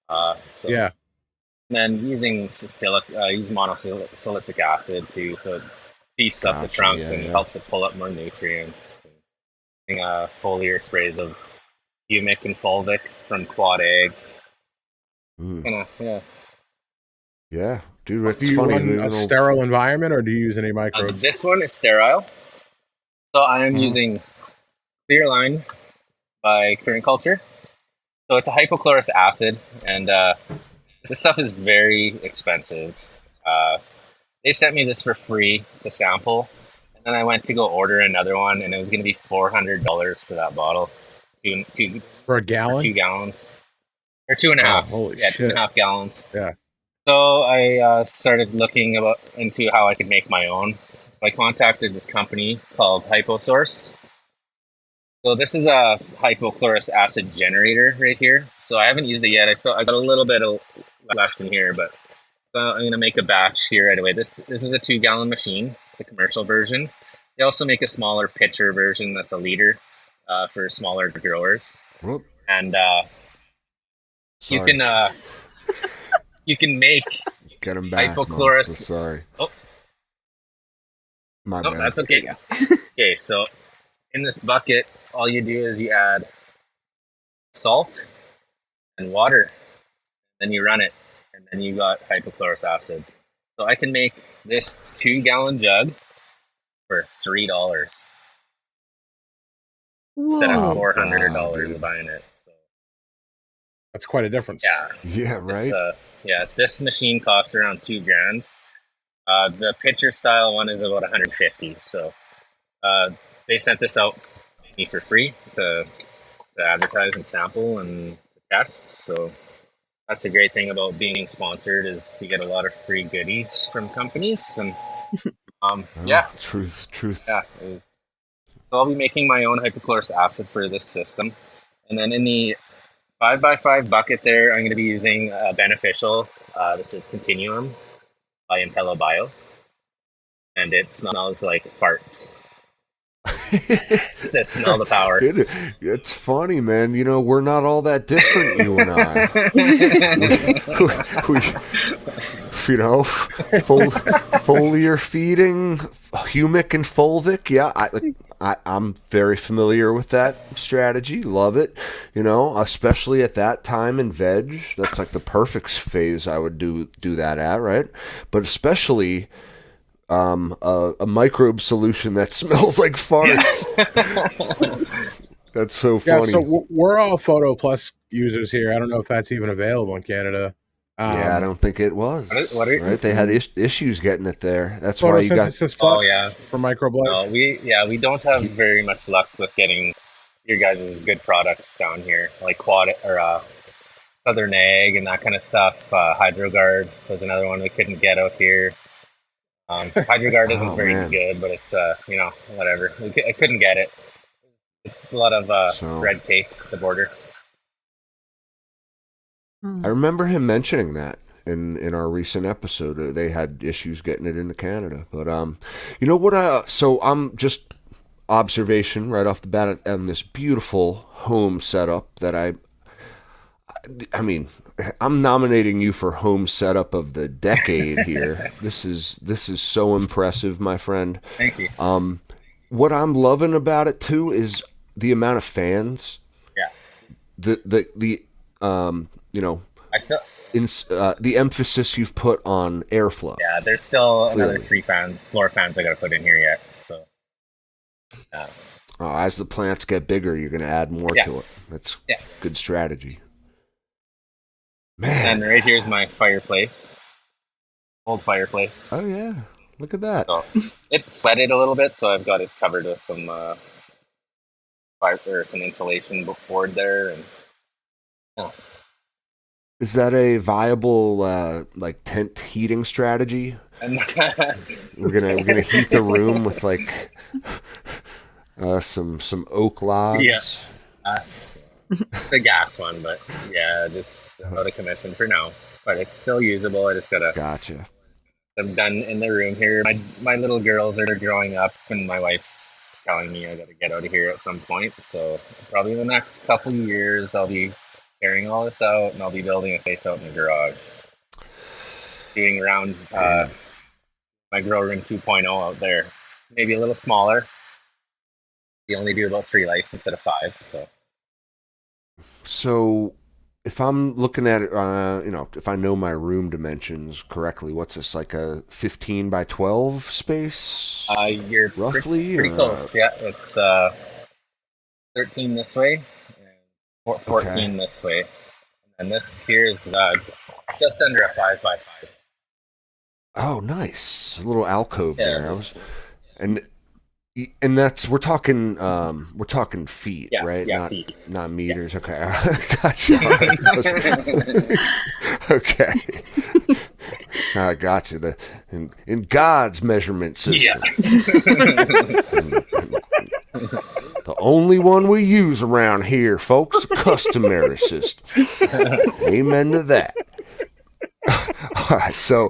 So Yeah. and then using use monosilicic acid too, so it beefs up the Gotcha, trunks yeah, and yeah. helps it pull up more nutrients. Using foliar sprays of humic and fulvic from Quad Egg. Yeah. Yeah, dude, it's Do you funny. run a sterile environment, or do you use any microbes? This one is sterile, so I am using Clear Line by Current Culture. So it's a hypochlorous acid, and this stuff is very expensive. They sent me this for free to sample, and then I went to go order another one, and it was going to be $400 for that bottle, two For a gallon? 2 gallons or 2.5. Holy yeah, shit. 2.5 gallons. Yeah. So I started looking into how I could make my own. So I contacted this company called HypoSource. So this is a hypochlorous acid generator right here. So I haven't used it yet. I got a little bit of left in here, but so I'm gonna make a batch here right away. This is a 2-gallon machine. It's the commercial version. They also make a smaller pitcher version that's a liter for smaller growers. Whoop. And you Sorry. can you can make Get him back, hypochlorous. Monster. Sorry. Oh, My no, bad. that's okay. Okay, so in this bucket, all you do is you add salt and water, then you run it, and then you got hypochlorous acid. So I can make this 2-gallon jug for $3 instead of Whoa. $400 Wow, buying it. So That's quite a difference. yeah, Yeah, right? yeah. This machine costs around $2,000. The pitcher style one is about 150. So they sent this out to me for free to advertise and sample and to test. So that's a great thing about being sponsored is you get a lot of free goodies from companies and yeah, Truth. yeah. So I'll be making my own hypochlorous acid for this system, and then in the 5x5 bucket there, I'm going to be using Beneficial. This is Continuum by Impella Bio, and it smells like farts. It says smell the power. It's funny, man. You know, we're not all that different, you and I. we, you know, foliar feeding, humic and fulvic. Yeah, I'm very familiar with that strategy. Love it. You know, especially at that time in veg. That's like the perfect phase I would do that at, right? But especially a microbe solution that smells like farts. That's so Yeah, funny. so we're all Photo Plus users here. I don't know if that's even available in Canada. Yeah, I don't think it was. What are- right? They had issues getting it there. That's why you got. Photosynthesis Plus yeah. for microbe life. No, we don't have very much luck with getting your guys' good products down here, like Quad or Southern Egg and that kind of stuff. HydroGuard was another one we couldn't get out here. HydroGuard isn't very good, but it's you know, whatever. I couldn't get it. It's a lot of red tape at the border. I remember him mentioning that in our recent episode. They had issues getting it into Canada, but you know what? So I'm just observation right off the bat on this beautiful home setup that I mean, I'm nominating you for home setup of the decade here. This is so impressive, my friend. Thank you. What I'm loving about it too is the amount of fans. Yeah. The you know, I still the emphasis you've put on airflow. yeah. There's still Clearly. another 3 floor fans I got to put in here yet. So As the plants get bigger, you're going to add more to it. That's good strategy. Man. And right here's my fireplace, old fireplace. Oh yeah, look at that. So it sweated a little bit, so I've got it covered with some some insulation board there, and Is that a viable like tent heating strategy? and We're gonna heat the room with like some oak logs. Yeah. The gas one, but yeah, it's out of commission for now. But it's still usable. I just gotta. Gotcha. I'm done in the room here. My little girls are growing up, and my wife's telling me I gotta get out of here at some point. So probably in the next couple of years, I'll be carrying all this out, and I'll be building a space out in the garage, doing around my grow room 2.0 out there. Maybe a little smaller. You only do about 3 lights instead of 5. So, if I'm looking at it, you know, if I know my room dimensions correctly, what's this, like a 15 by 12 space? You're roughly pretty close. Yeah, it's 13 this way, and 14 this way, and this here is just under a 5x5. Oh, nice, a little alcove Yeah, there. And that's we're talking feet, Yeah, right? yeah, not feet. not meters. Yeah. Okay, gotcha. Okay, I got you. In God's measurement system, the only one we use around here, folks, the customary system. Amen to that. All right, so.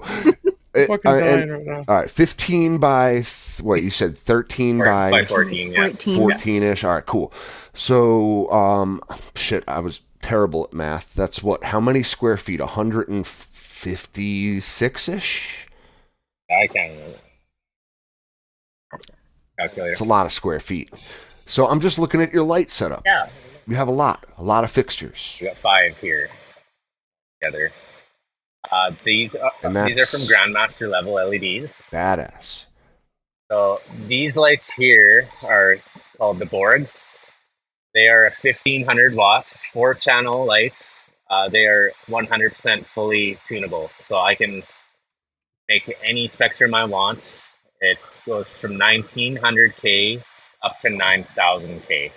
Fucking dying right now. All right, 15 by what you said, 13 by 14, yeah. 14. 14-ish. All right, cool. So, shit, I was terrible at math. That's what? How many square feet? 156-ish? I can't remember. Calculator. It's a lot of square feet. So I'm just looking at your light setup. Yeah. You have a lot of fixtures. We got 5 here together. These are from Grandmaster level LEDs. Badass. So these lights here are called the Borgs. They are a 1500 watt 4-channel light. They are 100% fully tunable. So I can make any spectrum I want. It goes from 1900K up to 9000K.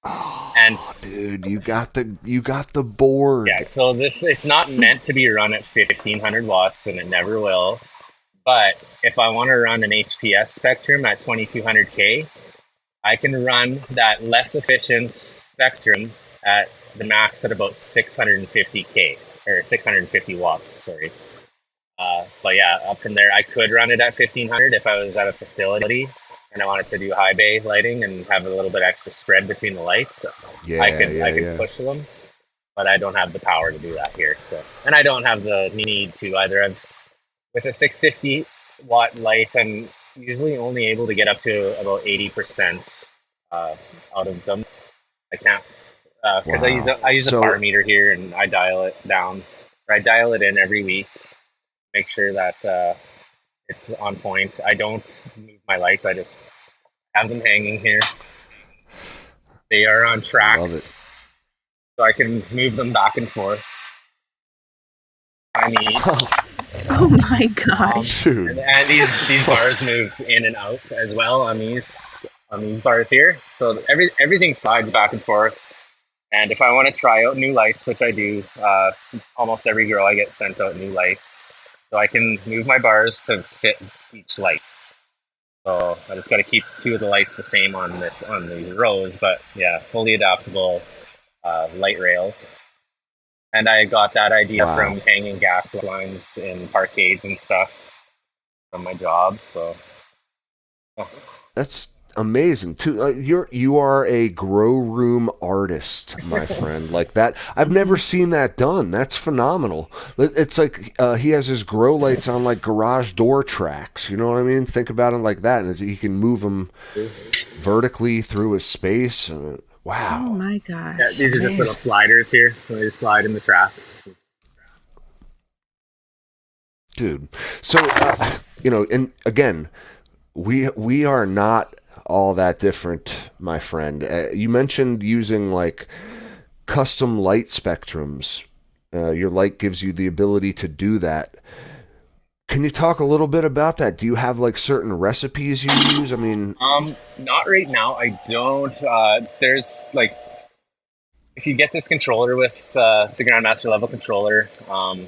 Oh, and dude, you got the board. Yeah, so it's not meant to be run at 1500 watts, and it never will. But if I want to run an HPS spectrum at 2200K, I can run that less efficient spectrum at the max at about 650K or 650 watts. Sorry. But yeah, up from there, I could run it at 1500 if I was at a facility and I wanted to do high bay lighting and have a little bit extra spread between the lights. I could push them, but I don't have the power to do that here. So, and I don't have the need to either. With a 650 watt light, I'm usually only able to get up to about 80% out of them. I can't because I use a bar meter here, and I dial it down, or I dial it in every week, make sure that it's on point. I don't move my lights; I just have them hanging here. They are on tracks, so I can move them back and forth. I need. Oh my gosh! And these bars move in and out as well on these bars here. So everything slides back and forth. And if I want to try out new lights, which I do, almost every girl I get sent out new lights, so I can move my bars to fit each light. So I just got to keep 2 of the lights the same on these rows, but yeah, fully adaptable light rails. And I got that idea from hanging gas lines in parkades and stuff from my job. So that's amazing too. You are a grow room artist, my friend. Like that, I've never seen that done. That's phenomenal. It's like he has his grow lights on like garage door tracks. You know what I mean? Think about it like that, and he can move them vertically through his space. Wow. Oh my gosh. Yeah, these are just little sliders here. So they just slide in the tracks. Dude. So, and again, we are not all that different, my friend. You mentioned using like custom light spectrums. Your light gives you the ability to do that. Can you talk a little bit about that? Do you have like certain recipes you use? I mean, not right now. I don't. There's like, if you get this controller with it's a Grandmaster level controller. I'm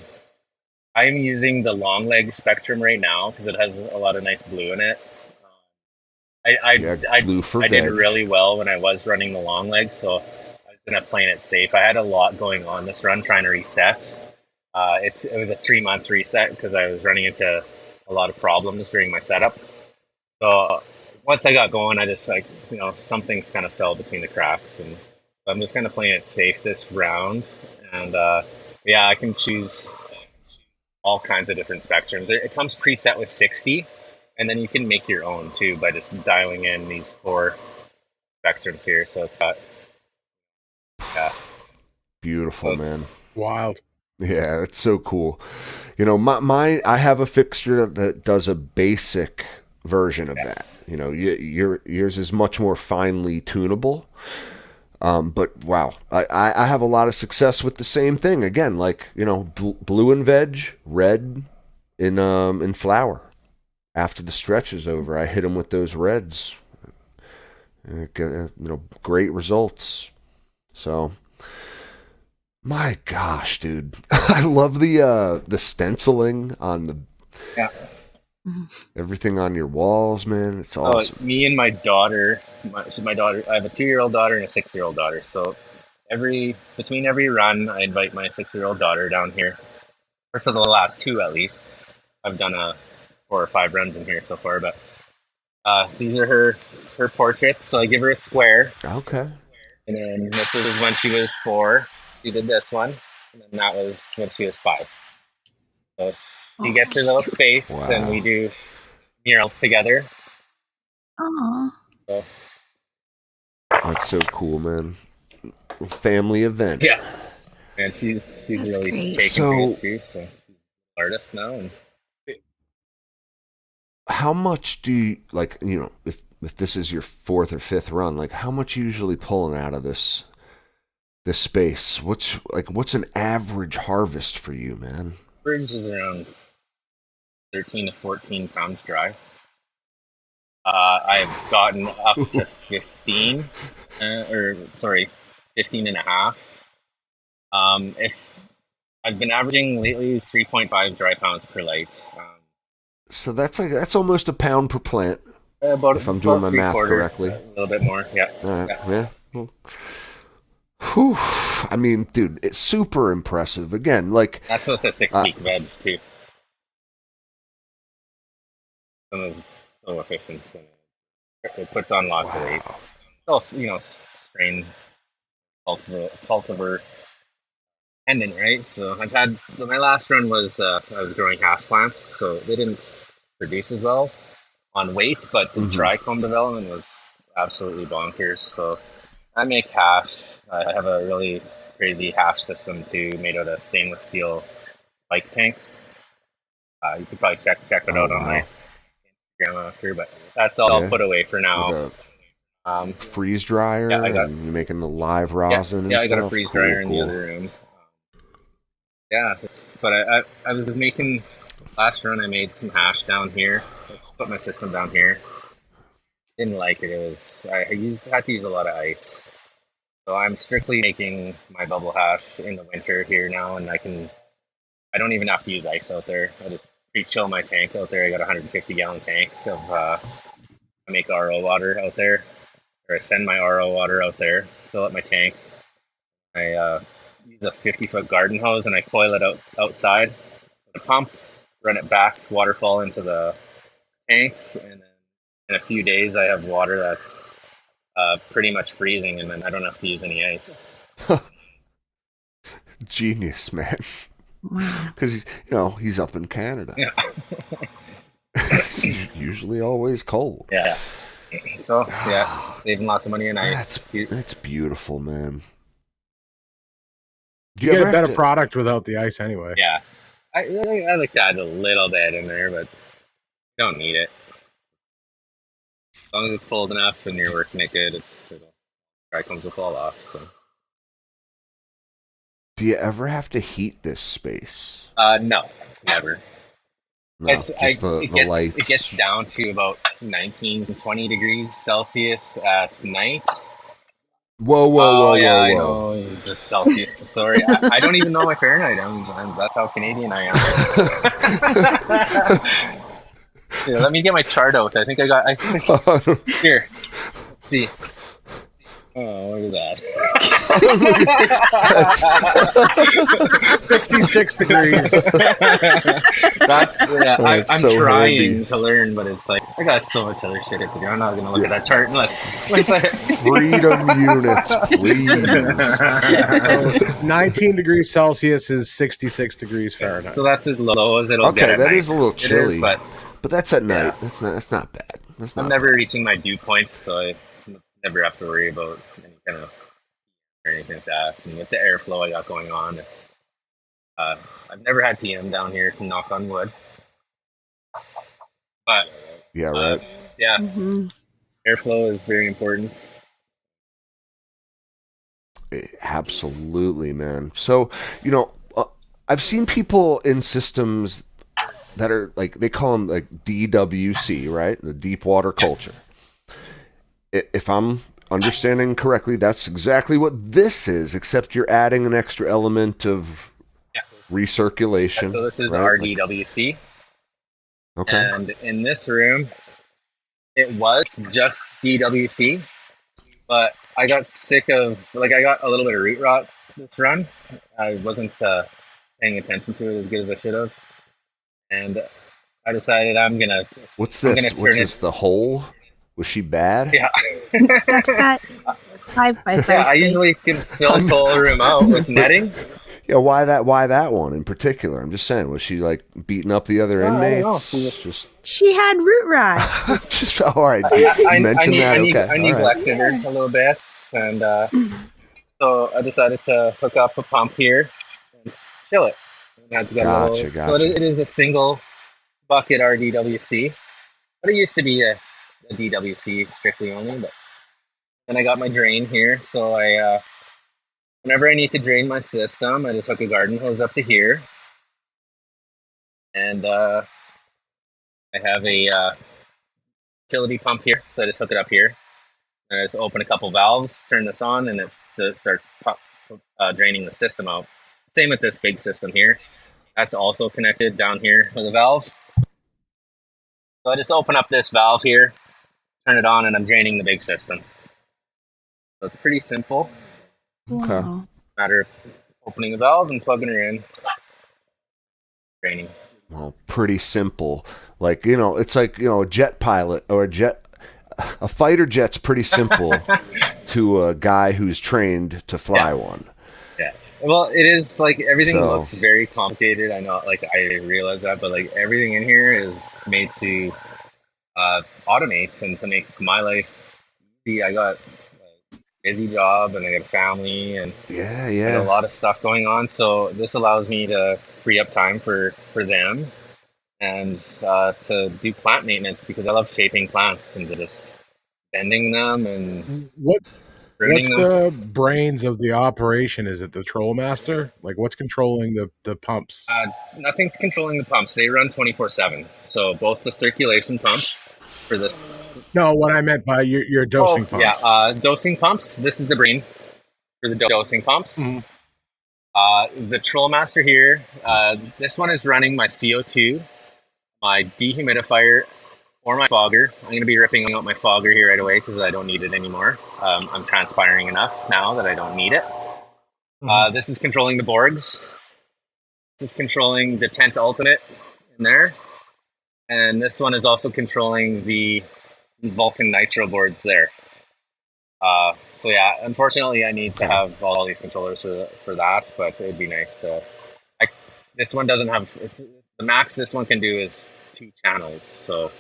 using the long leg spectrum right now because it has a lot of nice blue in it. I did really well when I was running the long leg, so I was gonna play it safe. I had a lot going on this run trying to reset. It was a 3-month reset because I was running into a lot of problems during my setup. So once I got going, I just some things kind of fell between the cracks, and so I'm just kind of playing it safe this round. And I can choose all kinds of different spectrums. It comes preset with 60, and then you can make your own too by just dialing in these 4 spectrums here. So it's got beautiful, man. Wild. Yeah, it's so cool. I have a fixture that does a basic version of that. Yours is much more finely tunable. But wow, I have a lot of success with the same thing. Again, like blue and veg, red in flower. After the stretch is over, I hit them with those reds. Great results. So. My gosh, dude. I love the stenciling on the everything on your walls, man. It's awesome. Me and my daughter, my daughter, I have a 2-year-old daughter and a 6-year-old daughter. So between every run, I invite my 6-year-old daughter down here. Or for the last 2 at least. I've done 4 or 5 runs in here so far, but these are her portraits. So I give her a square. Okay. And then this is when she was 4. she did this one, and then that was when she was 5. So she gets her little space, and we do murals together. Aw. So, That's so cool, man. Family event. yeah, and she's That's really great. taken to So- it too. So she's an artist now, and How much do you, like, you know, if this is your 4th or 5th run, like how much you usually pulling out of this space? What's an average harvest for you, man? average is around 13 to 14 pounds dry. I've gotten up to 15, 15 and a half. If I've been averaging lately 3.5 dry pounds per light. So that's almost a pound per plant, About if I'm doing about my math 3/4, correctly. a little bit more, yeah. All right, Yeah. yeah. Well, whew. I mean, dude, it's super impressive. Again, like That's with a 6-week veg too. And it's so efficient. And it puts on lots of weight. Also, strain cultivar dependent, right? So I've had my last run was I was growing house plants, so they didn't produce as well on weight, but the dry comb development was absolutely bonkers. So I make hash. I have a really crazy hash system too, made out of stainless steel spike tanks. You could probably check it out on my Instagram after, but that's all I'll put away for now. With a freeze dryer, yeah, I got- and you're making the live rosin. Yeah, and I got a stuff? freeze Cool, dryer in the cool. other room. Yeah, but I was making last run. I made some hash down here. I put my system down here. Didn't like it. I had to use a lot of ice. So I'm strictly making my bubble hash in the winter here now, and I don't even have to use ice out there. I just pre-chill my tank out there. I got a 150-gallon tank of I make RO water out there, or I send my RO water out there, fill up my tank. I use a 50-foot garden hose and I coil it outside with a pump, run it back, waterfall into the tank, and then in a few days I have water that's pretty much freezing, and then I don't have to use any ice. Genius, man. Wow. Because he's up in Canada. Yeah. It's usually always cold. Yeah. So yeah, saving lots of money on ice. That's beautiful, man. Do You get ever a have better to- product without the ice anyway. Yeah, I like to add a little bit in there, but you don't need it. As long as it's cold enough and you're working it good, dry comes will fall off. So. Do you ever have to heat this space? No, never. No, It gets down to about 19, 20 degrees Celsius at night. Whoa, yeah, I whoa. know the Celsius. Sorry, I don't even know my Fahrenheit. That's how Canadian I am. Here, let me get my chart out. I think here. Let's see. Oh, what is that? 66 degrees. I'm so trying handy. to learn, but it's like I got so much other shit to do. I'm not gonna look at that chart unless Freedom units, please. 19 degrees Celsius is 66 degrees Fahrenheit. So that's as low as it'll get. Okay, at that night. is a little It is, chilly, but but that's at night. Yeah. That's not bad. That's not I'm never reaching my dew points, so I never have to worry about any kind of or anything like that. And with the airflow I got going on, it's I've never had PM down here, to knock on wood. But Yeah, right. yeah, Mm-hmm. airflow is very important. Absolutely, man. So, I've seen people in systems that are like, they call them like DWC, right? The deep water culture. If I'm understanding correctly, that's exactly what this is, except you're adding an extra element of recirculation. So this is right? RDWC. Okay. And in this room, it was just DWC, but I got sick of, I got a little bit of root rot this run. I wasn't paying attention to it as good as I should have. And I decided What's I'm this? gonna turn What's this? The hole? Was she bad? Yeah. That's that. 5x5 Yeah, I space. usually can fill this whole room out with netting. Yeah, why that one in particular? I'm just saying, was she like beating up the other I don't know. inmates? She was- Just, She had root rot. just all right. You mentioned that. Okay, I all right. neglected her a little bit, and so I decided to hook up a pump here and chill it. And I had to get a little. So Gotcha. it is a single bucket RDWC, but it used to be a DWC strictly only. But then I got my drain here, so I whenever I need to drain my system, I just hook a garden hose up to here, and I have a utility pump here, so I just hook it up here. And I just open a couple valves, turn this on, and it just starts draining the system out. Same with this big system here. That's also connected down here with a valve. So I just open up this valve here, turn it on, and I'm draining the big system. So it's pretty simple. Okay. Wow. Matter of opening the valve and plugging her in. Draining. Well, pretty simple. Like, you know, it's like, you know, a jet pilot or a fighter jet's pretty simple to a guy who's trained to fly one. Yeah. Well, it is like everything So- looks very complicated. I know, like I realize that, but like everything in here is made to automate and to make my life easy. I got a busy job and I got a family and Yeah, and a yeah. lot of stuff going on. So this allows me to free up time for them and to do plant maintenance because I love shaping plants and just bending them and What's pruning them. the brains of the operation? Is it the Troll Master? Like, what's controlling the pumps? Nothing's controlling the pumps. They run 24/7. So both the circulation pump for this. No, what I meant by your dosing pumps. Yeah, dosing pumps. This is the brain for the dosing pumps. Mhm. The Troll Master here. This one is running my CO2, my dehumidifier, or my fogger. I'm going to be ripping out my fogger here right away because I don't need it anymore. I'm transpiring enough now that I don't need it. This is controlling the Borgs. This is controlling the Tent Ultimate in there. And this one is also controlling the Vulcan Nitro boards there. So yeah, unfortunately I need to have all these controllers for that, but it'd be nice to... this one doesn't have... the max this one can do is 2 channels, so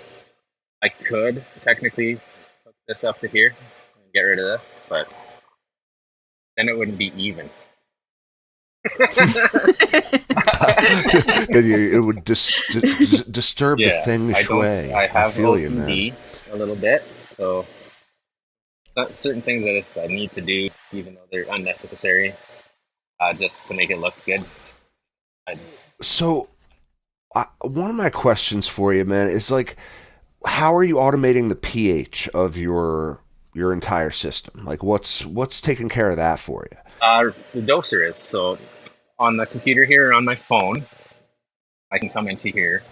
I could technically hook this up to here and get rid of this, but then it wouldn't be even. It would disturb the feng shui. I have feel you, OCD man. a little bit, so certain things I need to do, even though they're unnecessary, just to make it look good. So, one of my questions for you, man, is like, how are you automating the pH of your entire system? Like, what's taking care of that for you? The doser is, so on the computer here or on my phone, I can come into here,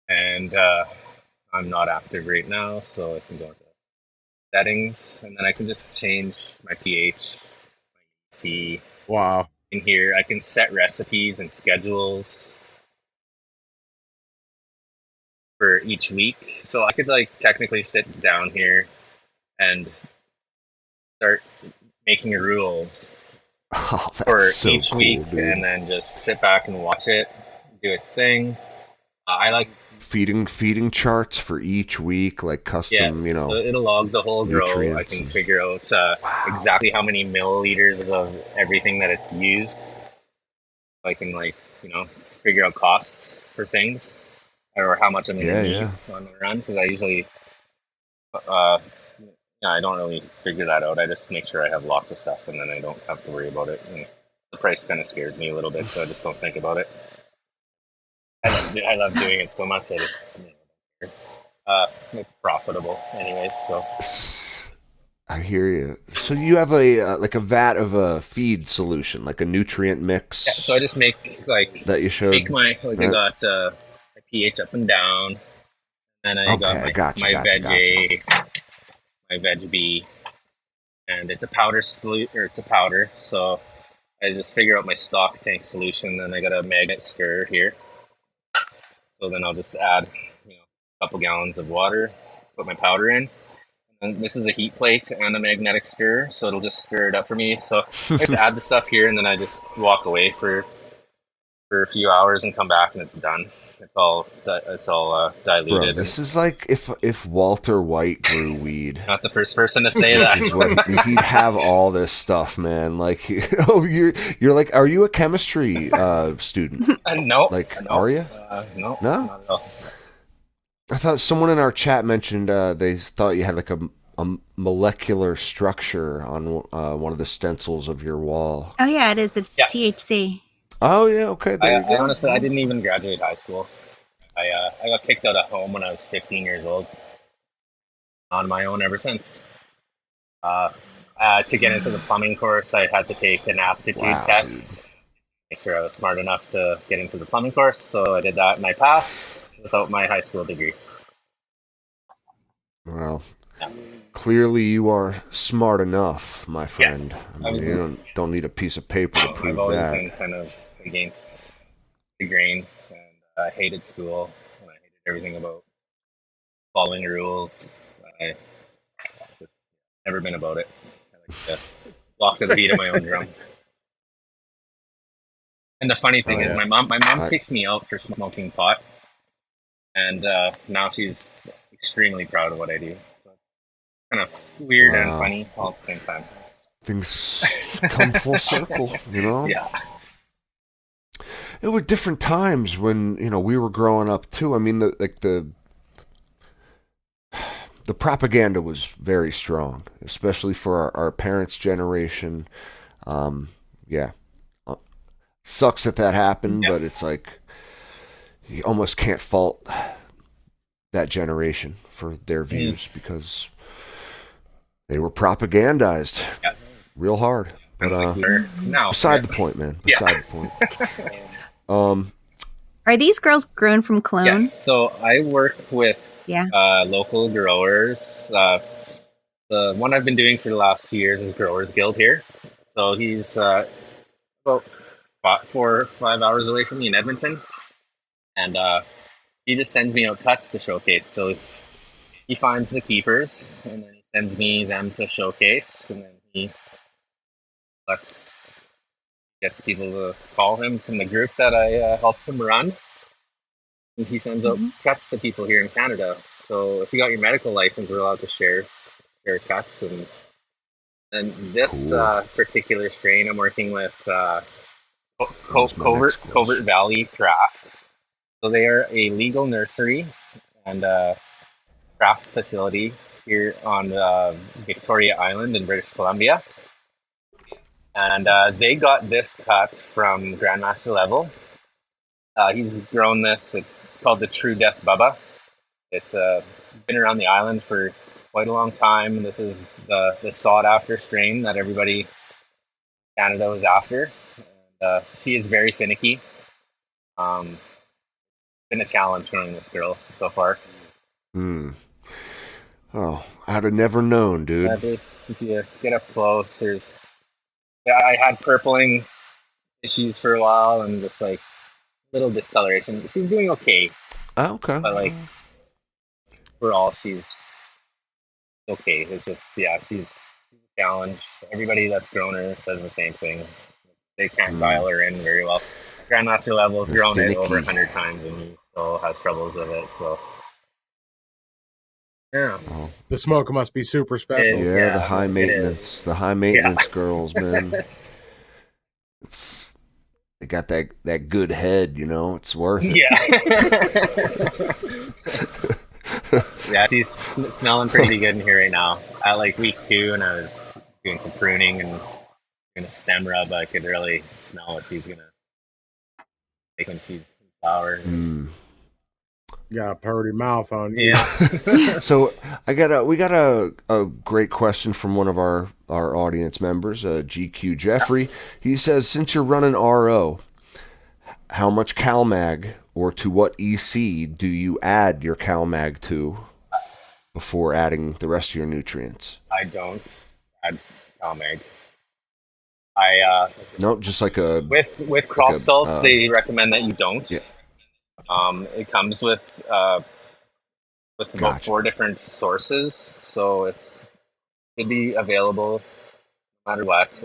and I'm not active right now, so I can go into settings, and then I can just change my pH, my C. Wow. In here, I can set recipes and schedules for each week. So I could like technically sit down here and start making rules Oh, that's for so each cool, week, dude. and then just sit back and watch it do its thing. I like feeding charts for each week, like custom, you know. So it'll log the whole grow. I nutrients can and- figure out exactly how many milliliters of everything that it's used. I can figure out costs for things or how much I'm going to need on the run, because I usually I don't really figure that out. I just make sure I have lots of stuff, and then I don't have to worry about it. And the price kind of scares me a little bit, so I just don't think about it. I love doing it so much. It's profitable, anyways. So I hear you. So you have a vat of a feed solution, like a nutrient mix. yeah, so I just make that you showed. I got my pH up and down, and I got my veg A, my veg B, and it's a powder it's a powder. So I just figure out my stock tank solution. Then I got a magnet stir here. So then I'll just add a couple gallons of water, put my powder in, and And this is a heat plate and a magnetic stir, so it'll just stir it up for me. So I just add the stuff here, and then I just walk away for a few hours and come back, and it's done. It's all Bro, diluted. this is like if Walter White grew weed. Not the first person to say This is that. what he'd have all this stuff, man. Like, you're like, are you a chemistry student? No. Like, no. are you? No. No? Not at all. I thought someone in our chat mentioned they thought you had like a molecular structure on one of the stencils of your wall. Oh yeah, it is. It's Yeah. THC. Oh yeah, okay. There you I go. honestly, I didn't even graduate high school. I got kicked out of home when I was 15 years old. On my own ever since. To get into the plumbing course, I had to take an aptitude test. Dude. Make sure I was smart enough to get into the plumbing course. So I did that, and I passed without my high school degree. Well, clearly you are smart enough, my friend. I mean, you don't need a piece of paper to prove I've always that. been kind of against the grain, and I hated school, and I hated everything about following rules. I just never been about it. I like to walk to the beat of my own drum. And the funny thing is, my mom kicked me out for smoking pot, and now she's extremely proud of what I do. So it's kind of weird and funny all at the same time. Things come full circle, you know? Yeah. It were different times when, we were growing up too. I mean, the propaganda was very strong, especially for our parents' generation. Yeah. Sucks that happened, but it's like you almost can't fault that generation for their views because they were propagandized real hard. But beside the point, man. Beside the point. Are these girls grown from clone? Yes. So I work with Yeah. local growers. The one I've been doing for the last 2 years is Growers Guild here. So he's about 4 or 5 hours away from me in Edmonton, and he just sends me out cuts to showcase. So he finds the keepers, and then he sends me them to showcase, and then he gets people to call him from the group that I helped him run. And he sends out cuts to people here in Canada. So if you got your medical license, we're allowed to share cuts. And this particular strain, I'm working with Covert Valley Craft. So they are a legal nursery and craft facility here on Victoria Island in British Columbia. And they got this cut from Grandmaster level. He's grown this. It's called the True Death Bubba. It's been around the island for quite a long time. This is the sought-after strain that everybody in Canada was after. And, she is very finicky. Been a challenge growing this girl so far. Oh, I'd have never known, dude. If you get up close, I had purpling issues for a while and just like little discoloration. She's doing okay. Oh, okay. But like overall, she's okay. It's just she's a challenge. Everybody that's grown her says the same thing. They can't dial her in very well. Grandmaster level has grown it over 100 times and he still has troubles with it. So yeah, The smoke must be super special. Yeah, the high maintenance girls, man. They got that good head, it's worth it. Yeah, she's smelling pretty good in here right now. At like week 2, and I was doing some pruning and doing a stem rub. I could really smell what she's gonna make when she's in flower. You got a purty mouth on you. Yeah. So we got a great question from one of our audience members, GQ Jeffrey. He says, since you're running RO, how much CalMag or to what EC do you add your CalMag to before adding the rest of your nutrients? I don't add CalMag. No, just like a with crop salts, they recommend that you don't. Yeah. It comes with with about Gotcha. 4 different sources, so it's could be available no matter what.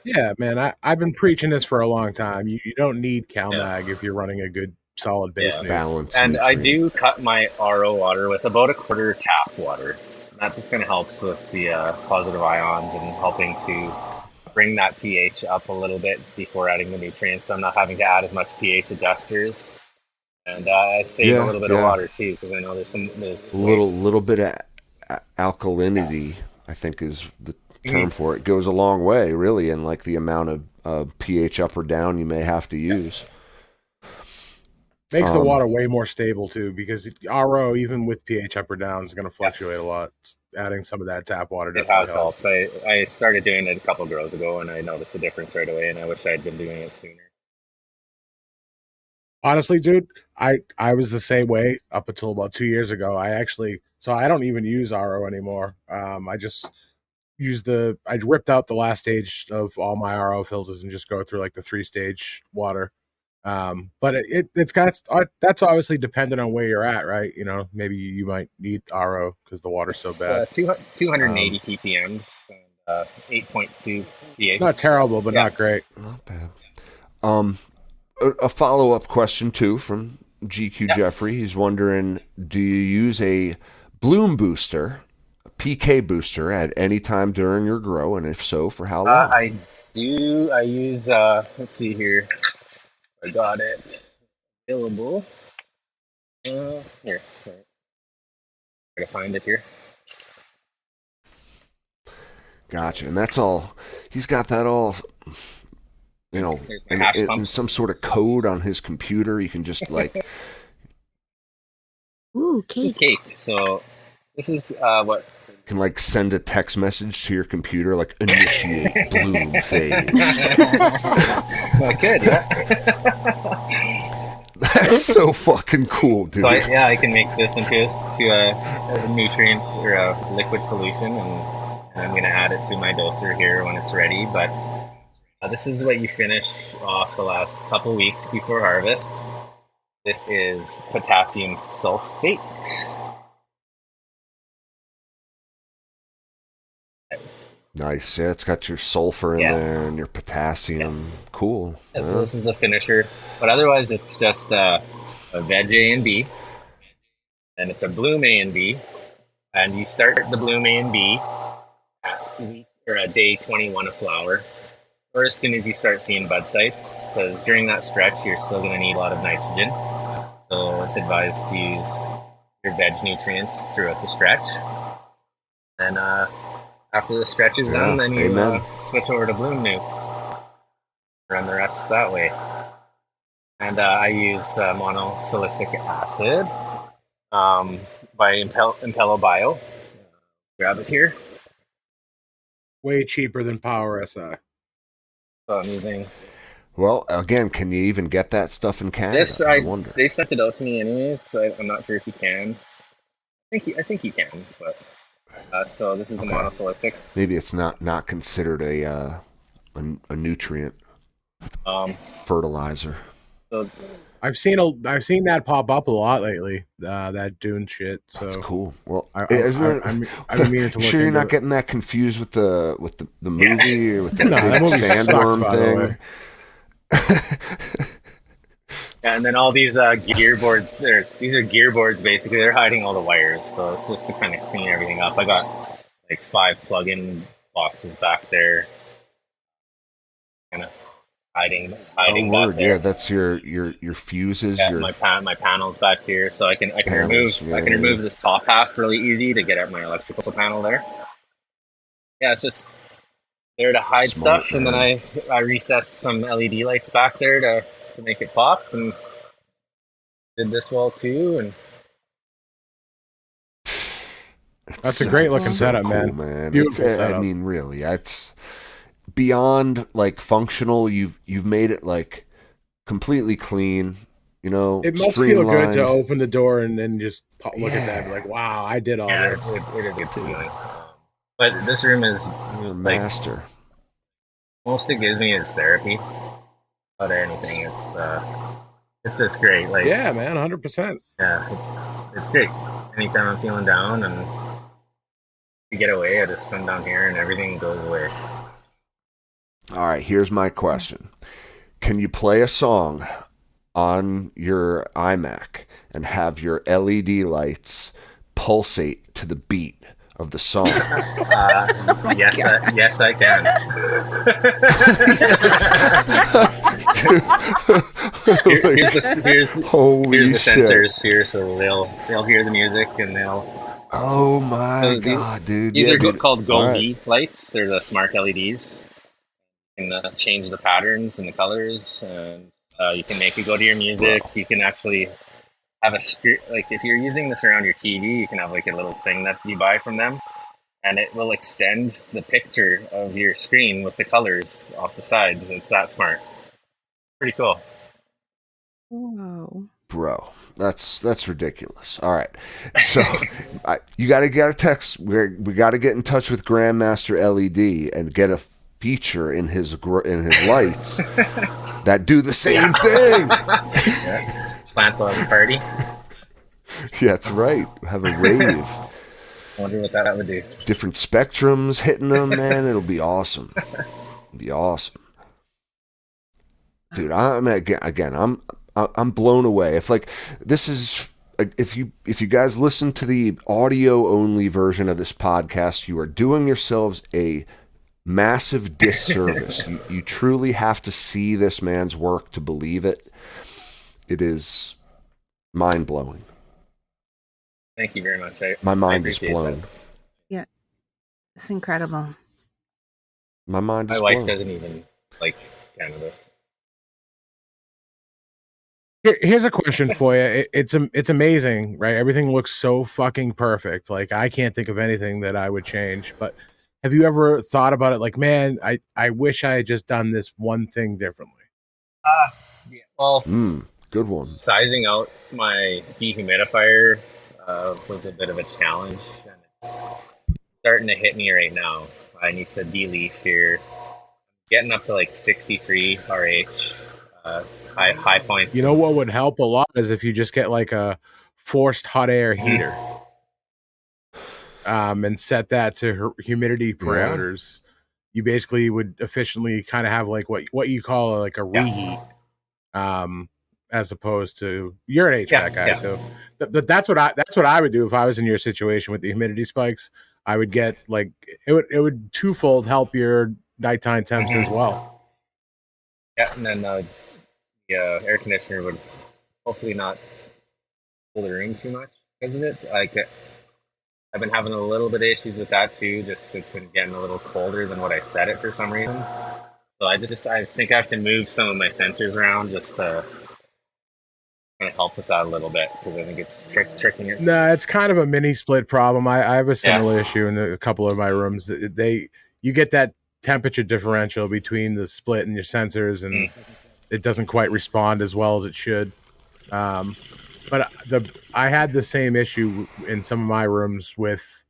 Yeah, man, I've been preaching this for a long time. You don't need Yeah, CalMag if you're running a good solid base yeah. nuke. Balance And I nutrient. do cut my RO water with about a quarter tap water. That just kind of helps with the positive ions and helping to bring that pH up a little bit before adding the nutrients. So I'm not having to add as much pH adjusters, and I save a Yeah, little bit of yeah. water too because I know there's A waste. little bit of alkalinity, I think, is the term for it. Goes a long way, really, in like the amount of pH up or down you may have to use. Makes the water way more stable too, because RO, even with pH up or down, is going to fluctuate a lot. Adding some of that tap water It definitely has helps. helped. I started doing it a couple grows ago, and I noticed a difference right away. And I wish I had been doing it sooner. Honestly, dude, I was the same way up until about 2 years ago. I don't even use RO anymore. I just I ripped out the last stage of all my RO filters and just go through like the 3-stage water. But it's got that's obviously dependent on where you're at, right? You know, maybe you might need RO because the water's so It's bad. 280 ppms and 8.2 pH. Not terrible, but Yeah. not great. Not bad. A follow up question too from GQ Jeffrey. He's wondering, do you use a bloom booster, a PK booster, at any time during your grow, and if so, for how long? I do. I use. Let's see here. I got it available. Here. Sorry. I gotta find it here. Gotcha. And that's all. He's got that all. You know, Here's my hash in pump. some sort of code on his computer. You can just like Ooh, This is cake. cake. So this is what. can like send a text message to your computer like initiate bloom phase. I could, yeah. That's so fucking cool, dude. So I can make this into a nutrient or a liquid solution, and I'm gonna add it to my doser here when it's ready. But this is what you finish off the last couple weeks before harvest. This is potassium sulfate. Nice. Yeah, it's got your sulfur in there and your potassium. Cool. Yeah, so this is the finisher. But otherwise, it's just a veg A and B, and it's a bloom A and B. And you start the bloom A and B at day 21 of flower, or as soon as you start seeing bud sites, because during that stretch, you're still going to need a lot of nitrogen. So it's advised to use your veg nutrients throughout the stretch. And after the stretch is done, then you switch over to bloom nukes. Run the rest that way. And I use monosilicic acid by Impello Bio. Grab it here. Way cheaper than Power SI. So I'm using. Well, again, can you even get that stuff in Canada? This I wonder. They sent it out to me anyways, so I'm not sure if you can. I think you can, but so this is the monosilicic. Maybe it's not considered a nutrient fertilizer. So I've seen that pop up a lot lately. That Dune shit. So that's cool. Well, I've isn't been meaning to look sure you're into not it. getting that confused with the movie or with the No, that big movie sucks, sandworm by the thing? way. and then all these gearboards, these are gearboards basically. They're hiding all the wires, so it's just to kind of clean everything up. I got like 5 plug-in boxes back there, kind of hiding back there. Yeah, that's your fuses. Yeah, your my panels back here, so I can Panels, remove this top half really easy to get at my electrical panel there. Yeah, it's just there to hide Smart, stuff, and then I recessed some LED lights back there to make it pop, and did this wall too, and That's a great looking setup, cool, man. Beautiful setup. I mean, really, it's beyond like functional. You've made it like completely clean. You know, It must feel good to streamlined. open the door and then just look at that and be like, wow, I did all yeah, this. it is a good feeling. But this room is You're a master. most it gives me is therapy. Not anything. It's just great. Like Yeah, man, 100%. yeah, it's great. anytime I'm feeling down and to get away, I just come down here and everything goes away. All right, here's my question. Can you play a song on your iMac and have your LED lights pulsate to the beat of the song? Yes, I can. Here's the sensors here, so they'll hear the music and they'll. Oh my god, dude! These are dude. called Go-V lights. They're the smart LEDs. You can change the patterns and the colors, and you can make it go to your music. Wow. You can actually have a like if you're using this around your TV, you can have like a little thing that you buy from them, and it will extend the picture of your screen with the colors off the sides. It's that smart. Pretty cool. Whoa. Bro, that's ridiculous. All right, so you got to get a text. We got to get in touch with Grandmaster LED and get a feature in his lights that do the same thing. Plants will have a party. Yeah, that's right. Have a rave. I wonder what that would do. Different spectrums hitting them, man. It'll be awesome. It'll be awesome, dude. I'm blown away. If like this is if you guys listen to the audio only version of this podcast, you are doing yourselves a massive disservice. You truly have to see this man's work to believe it. It is mind blowing. Thank you very much. My mind is blown. That. Yeah, it's incredible. My mind is blown. My wife doesn't even like cannabis. Here's a question for you. It's amazing, right? Everything looks so fucking perfect. Like I can't think of anything that I would change. But have you ever thought about it? Like, man, I wish I had just done this one thing differently. Yeah. Well, good one. Sizing out my dehumidifier was a bit of a challenge, and it's starting to hit me right now. I need to de-leaf here. Getting up to like 63 RH. High points. You know what would help a lot is if you just get like a forced hot air heater, and set that to humidity parameters. Yeah. You basically would efficiently kind of have like what you call like a reheat, as opposed to you're an HVAC guy. Yeah. So that's what I would do if I was in your situation with the humidity spikes. I would get like it would twofold help your nighttime temps as well. Yeah, and then the air conditioner would hopefully not cool the room too much because of it. Like I've been having a little bit of issues with that too. Just it's been getting a little colder than what I set it for some reason. So I think I have to move some of my sensors around just to kind of help with that a little bit because I think it's tricking it. No, it's kind of a mini split problem. I have a similar issue in a couple of my rooms. You get that temperature differential between the split and your sensors, and it doesn't quite respond as well as it should. But I had the same issue in some of my rooms with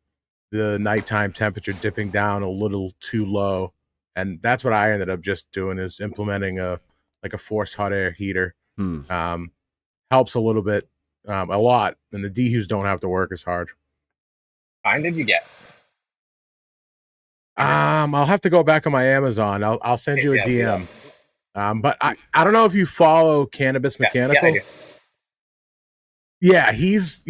the nighttime temperature dipping down a little too low, and that's what I ended up just doing is implementing a forced hot air heater. Helps a little bit, a lot, and the dehus don't have to work as hard. How many did you get? I'll have to go back on my Amazon. I'll send you a DM. But I don't know if you follow Cannabis Mechanical. Yeah, he's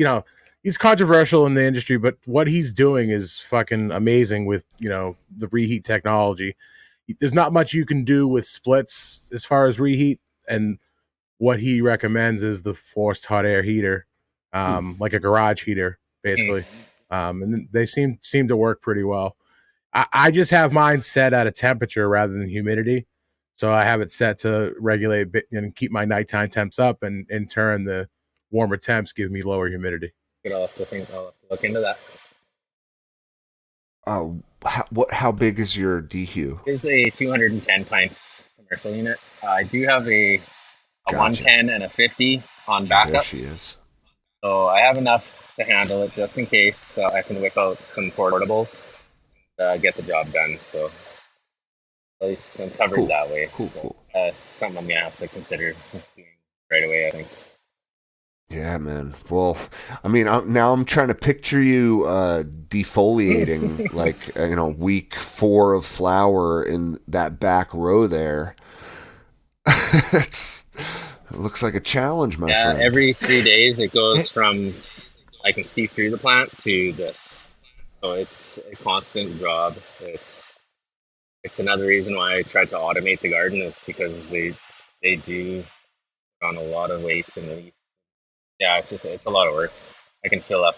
controversial in the industry, but what he's doing is fucking amazing with, the reheat technology. There's not much you can do with splits as far as reheat, and what he recommends is the forced hot air heater, like a garage heater, basically. And they seem to work pretty well. I just have mine set at a temperature rather than humidity. So I have it set to regulate and keep my nighttime temps up, and in turn, the warmer temps give me lower humidity. I'll have to look into that. How big is your dehu? It's a 210 pints commercial unit. I do have a 110 and a 50 on backup. There she is. So I have enough to handle it just in case I can whip out some portables, get the job done. So at least I'm covered that way. Cool. Something I'm going to have to consider doing right away, I think. Yeah, man. Well, I mean, now I'm trying to picture you defoliating like week 4 of flower in that back row there. It looks like a challenge, my Yeah, friend. every 3 days it goes from I can see through the plant to this. So it's a constant job. It's another reason why I tried to automate the garden is because they do put on a lot of weight and yeah, it's a lot of work. I can fill up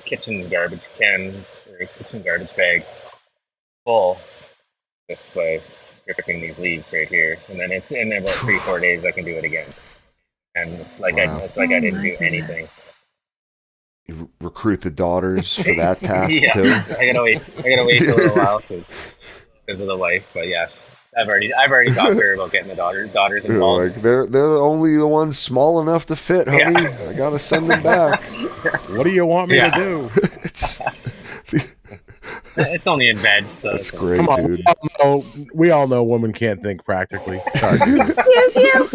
kitchen garbage can or a kitchen garbage bag full just by stripping these leaves right here, and then it's in about 3-4 days I can do it again, and it's like Wow. I didn't do anything. You recruit the daughters for that task Yeah, too. I gotta wait a little while because of the wife, but yeah, I've already talked to her about getting the daughters You're involved. like they're only the ones small enough to fit, honey. Yeah. I gotta send them back. What do you want me Yeah. to do? It's only in bed, so That's it's great, Come on, dude. we all know women can't think practically. Sorry, dude. Excuse you.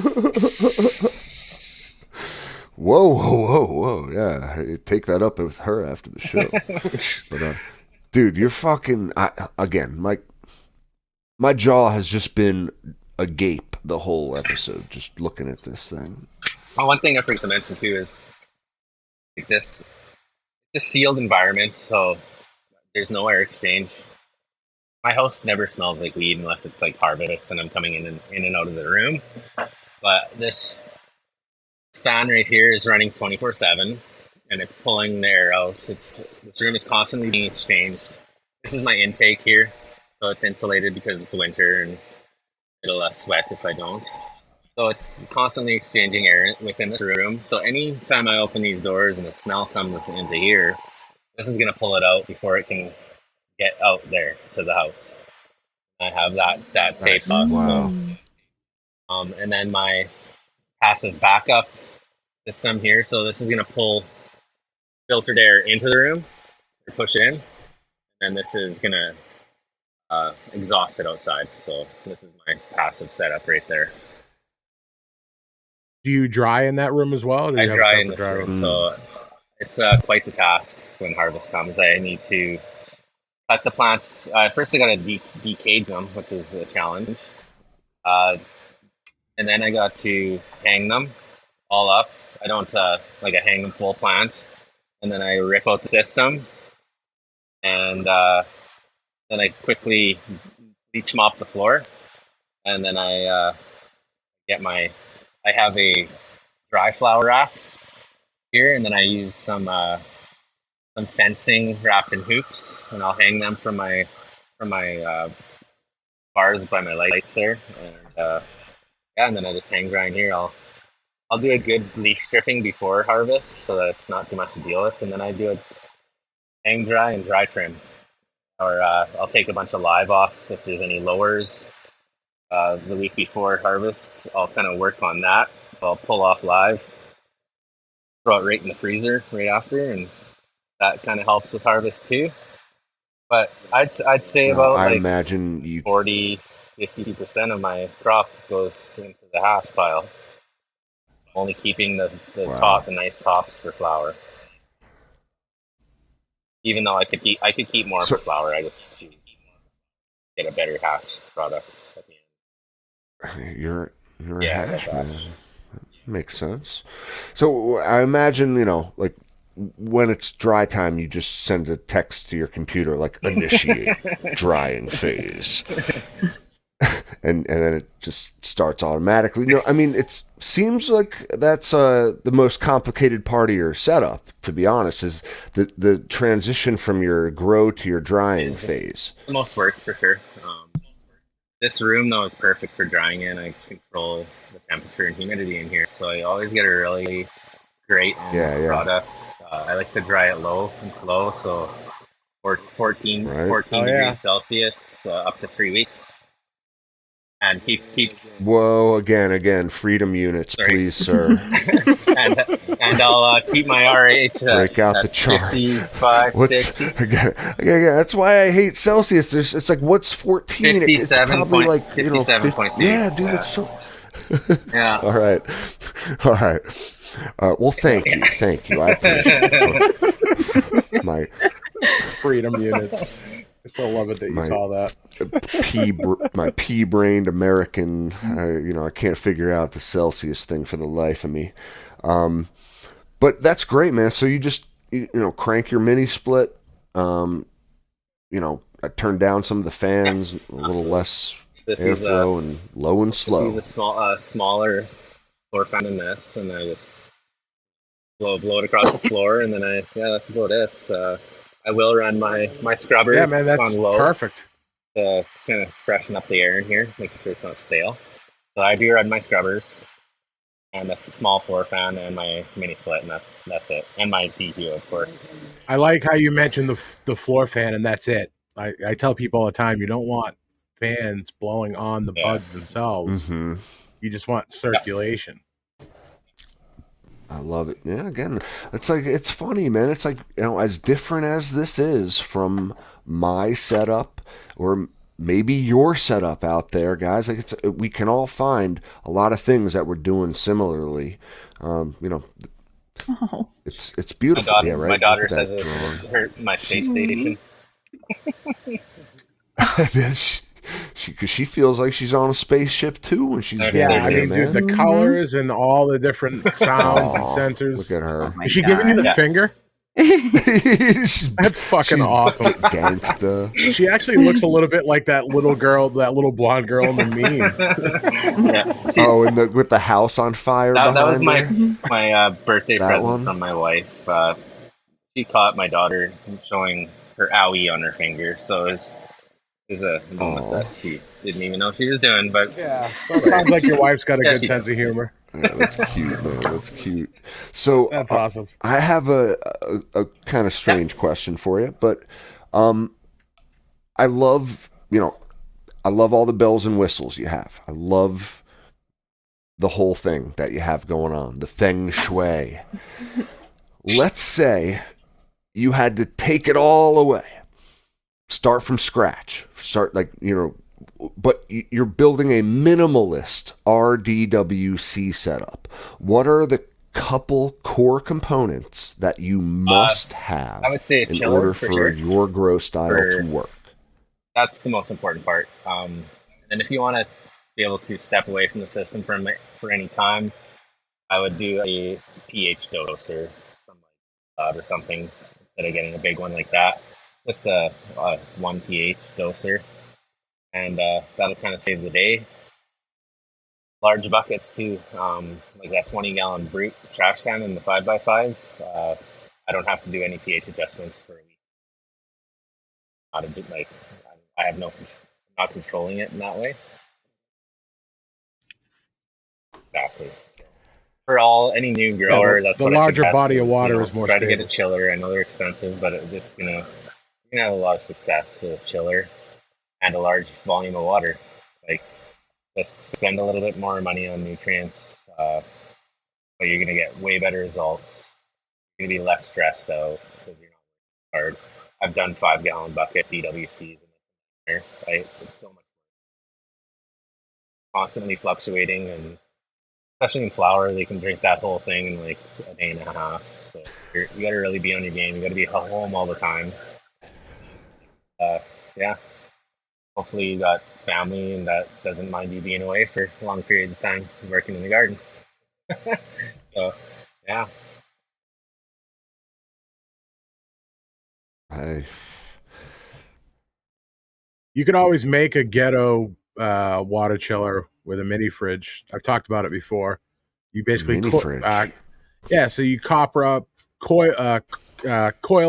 Whoa. Yeah, take that up with her after the show. But, dude, you're fucking. Again, my jaw has just been agape the whole episode, just looking at this thing. One thing I forgot to mention too is like this sealed environment, so there's no air exchange. My house never smells like weed unless it's like harvest and I'm coming in and out of the room. But this fan right here is running 24/7 and it's pulling the air out. This room is constantly being exchanged. This is my intake here, so it's insulated because it's winter and it'll sweat if I don't. So it's constantly exchanging air within this room. So anytime I open these doors and the smell comes into here, this is gonna pull it out before it can get out there to the house. I have that tape off. Wow. So, and then my passive backup system here. So this is gonna pull filtered air into the room or push it in, and this is gonna exhaust it outside. So this is my passive setup right there. Do you dry in that room as well? Or do I you have a dry in separate this dry room, so it's quite the task when harvest comes. I need to cut the plants. First, I got to decage them, which is a challenge. And then I got to hang them all up. I don't I hang them full plant, and then I rip out the system, and then I quickly bleach mop the floor, and then I I have a dry flower racks here, and then I use some fencing wrapped in hoops, and I'll hang them from my bars by my lights there, and and then I just hang dry in here. I'll do a good leaf stripping before harvest so that it's not too much to deal with, and then I do a hang dry and dry trim, or I'll take a bunch of live off if there's any lowers. The week before harvest, I'll kind of work on that. So I'll pull off live, throw it right in the freezer right after, and that kind of helps with harvest too. But I'd say about I imagine you 40-50% of my crop goes into the hash pile. Only keeping the Wow. the nice tops for flour. Even though I could keep more So- for flour, I just choose to get a better hash product at the end. You're a Yeah, hash that's man. Makes sense. So I imagine, like when it's dry time, you just send a text to your computer like initiate drying phase. And then it just starts automatically. No, I mean it seems like that's the most complicated part of your setup, to be honest, is the transition from your grow to your drying phase. The most work for sure. This room though is perfect for drying in. I control the temperature and humidity in here, so I always get a really great product. I like to dry it low and slow, so 14 degrees Celsius up to 3 weeks, and keep Whoa, again, freedom units, please, sir. and I'll keep my RH Break out at the chart. 55, 60. Again, that's why I hate Celsius. It's like, what's 14? It's 57 probably point- like 57.2. Yeah, dude, Yeah. it's so. Yeah. All right. Well, thank you. I appreciate it. My Freedom units. I still love it that you call that. my pea-brained American. I can't figure out the Celsius thing for the life of me. But that's great, man. So you just crank your mini split. I turned down some of the fans, a little less airflow, and low and slow. This is a smaller floor fan than this, and I just blow it across the floor, and then that's about it. I will run my scrubbers that's on low. Perfect. To kind of freshen up the air in here, making sure it's not stale. So I do run my scrubbers and a small floor fan and my mini split, and that's it. And my DQ, of course. I like how you mentioned the floor fan, and that's it. I tell people all the time, you don't want fans blowing on the buds themselves. Mm-hmm. You just want circulation. I love it. Yeah, again, it's funny, man. It's like, as different as this is from my setup or maybe your setup out there, guys, we can all find a lot of things that we're doing similarly. It's beautiful. Yeah, right. My daughter says this is my space station. Because she feels like she's on a spaceship too when she's down there. Dude, the colors and all the different sounds and sensors. Look at her. Is she giving you the finger? That's fucking awesome. Gangsta. She actually looks a little bit like that little blonde girl in the meme. With the house on fire. That was my birthday present from my wife. She caught my daughter showing her owie on her finger, so it was a moment that she didn't even know she was doing. But so it sounds like your wife's got a good sense of humor. Yeah, that's cute, man. That's cute. So that's awesome. I have a kind of strange question for you, but I love all the bells and whistles you have. I love the whole thing that you have going on, the feng shui. Let's say you had to take it all away, start from scratch, but you're building a minimalist RDWC setup. What are the couple core components that you must have I would say in order for your grow style to work? That's the most important part. And if you want to be able to step away from the system for any time, I would do a pH doser from or something instead of getting a big one like that. Just a 1 pH doser. And that'll kind of save the day. Large buckets too, like that 20-gallon brute trash can in the 5x5. I don't have to do any pH adjustments for a week. I have not controlling it in that way. Exactly. For any new grower, that's the what larger I suggest body of water is more try stable. to get a chiller. I know they're expensive, but it's gonna have a lot of success with a chiller and a large volume of water. Just spend a little bit more money on nutrients, but you're going to get way better results. You're going to be less stressed out because you're not hard. I've done 5-gallon bucket BWCs in there, right? It's so much constantly fluctuating, and especially in flower, they can drink that whole thing in like a day and a half. So you got to really be on your game. You got to be home all the time. Hopefully you got family and that doesn't mind you being away for long periods of time working in the garden. So, yeah. Hey. You could always make a ghetto water chiller with a mini fridge. I've talked about it before. You basically so you copper up coil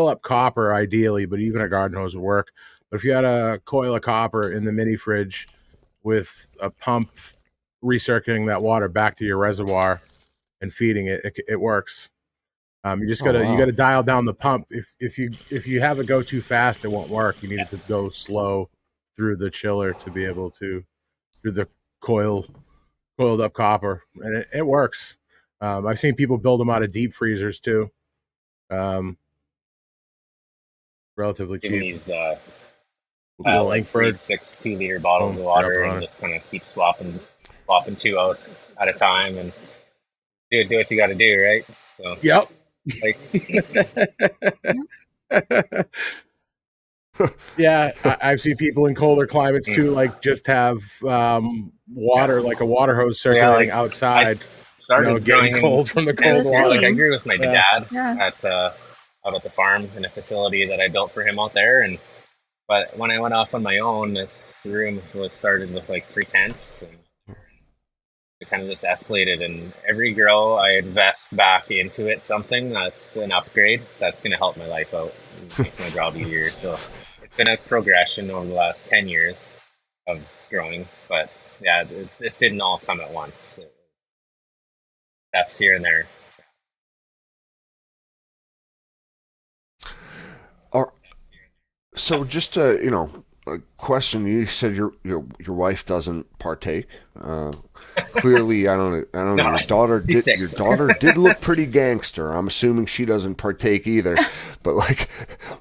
up copper ideally, but even a garden hose would work. But if you had a coil of copper in the mini fridge with a pump recirculating that water back to your reservoir and feeding it, it works. You just gotta dial down the pump. If you have it go too fast, it won't work. You need it to go slow through the chiller to be able to through the coiled up copper, and it works. I've seen people build them out of deep freezers too. Relatively cheap. You can use like 6 2-liter bottles of water and just kind of keep swapping 2 out at a time, and do what you got to do, right? So, Yep. like, Yeah, I've seen people in colder climates too, like just have water, like a water hose yeah, circulating like I outside. started Getting growing in cold from the and cold the water. like I same. grew with my Yeah. dad Yeah. at out at the farm in a facility that I built for him out there, and but when I went off on my own, this room was started with like 3 tents, and it kind of just escalated. And every grow I invest back into it, something that's an upgrade that's going to help my life out and make my job easier. So it's been a progression over the last 10 years of growing, but yeah, this didn't all come at once. Steps here and there. Or so just a question. You said your wife doesn't partake. Clearly, I don't know. No, Your daughter she's did. 6. Your daughter did look pretty gangster. I'm assuming she doesn't partake either. But like,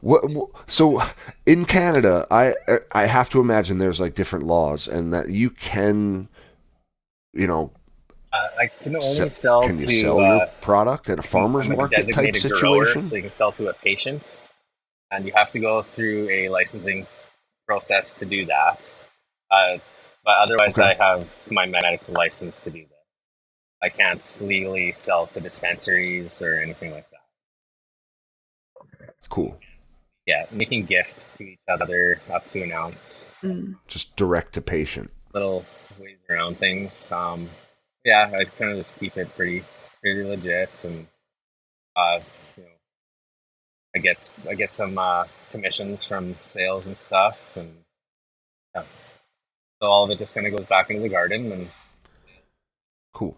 what? So in Canada, I have to imagine there's like different laws, and that you can, you know, I can only sell can you to. sell your product at a farmer's I'm like a market type designated grower, situation? so you can sell to a patient, and you have to go through a licensing process to do that. Uh, but otherwise, Okay. I have my medical license to do that. I can't legally sell to dispensaries or anything like that. Cool. Yeah, and we can gift to each other up to an ounce. Just direct to patient. Little ways around things. Yeah, I kind of just keep it pretty legit, and you know, I get some commissions from sales and stuff, and yeah. So all of it just kind of goes back into the garden and Cool.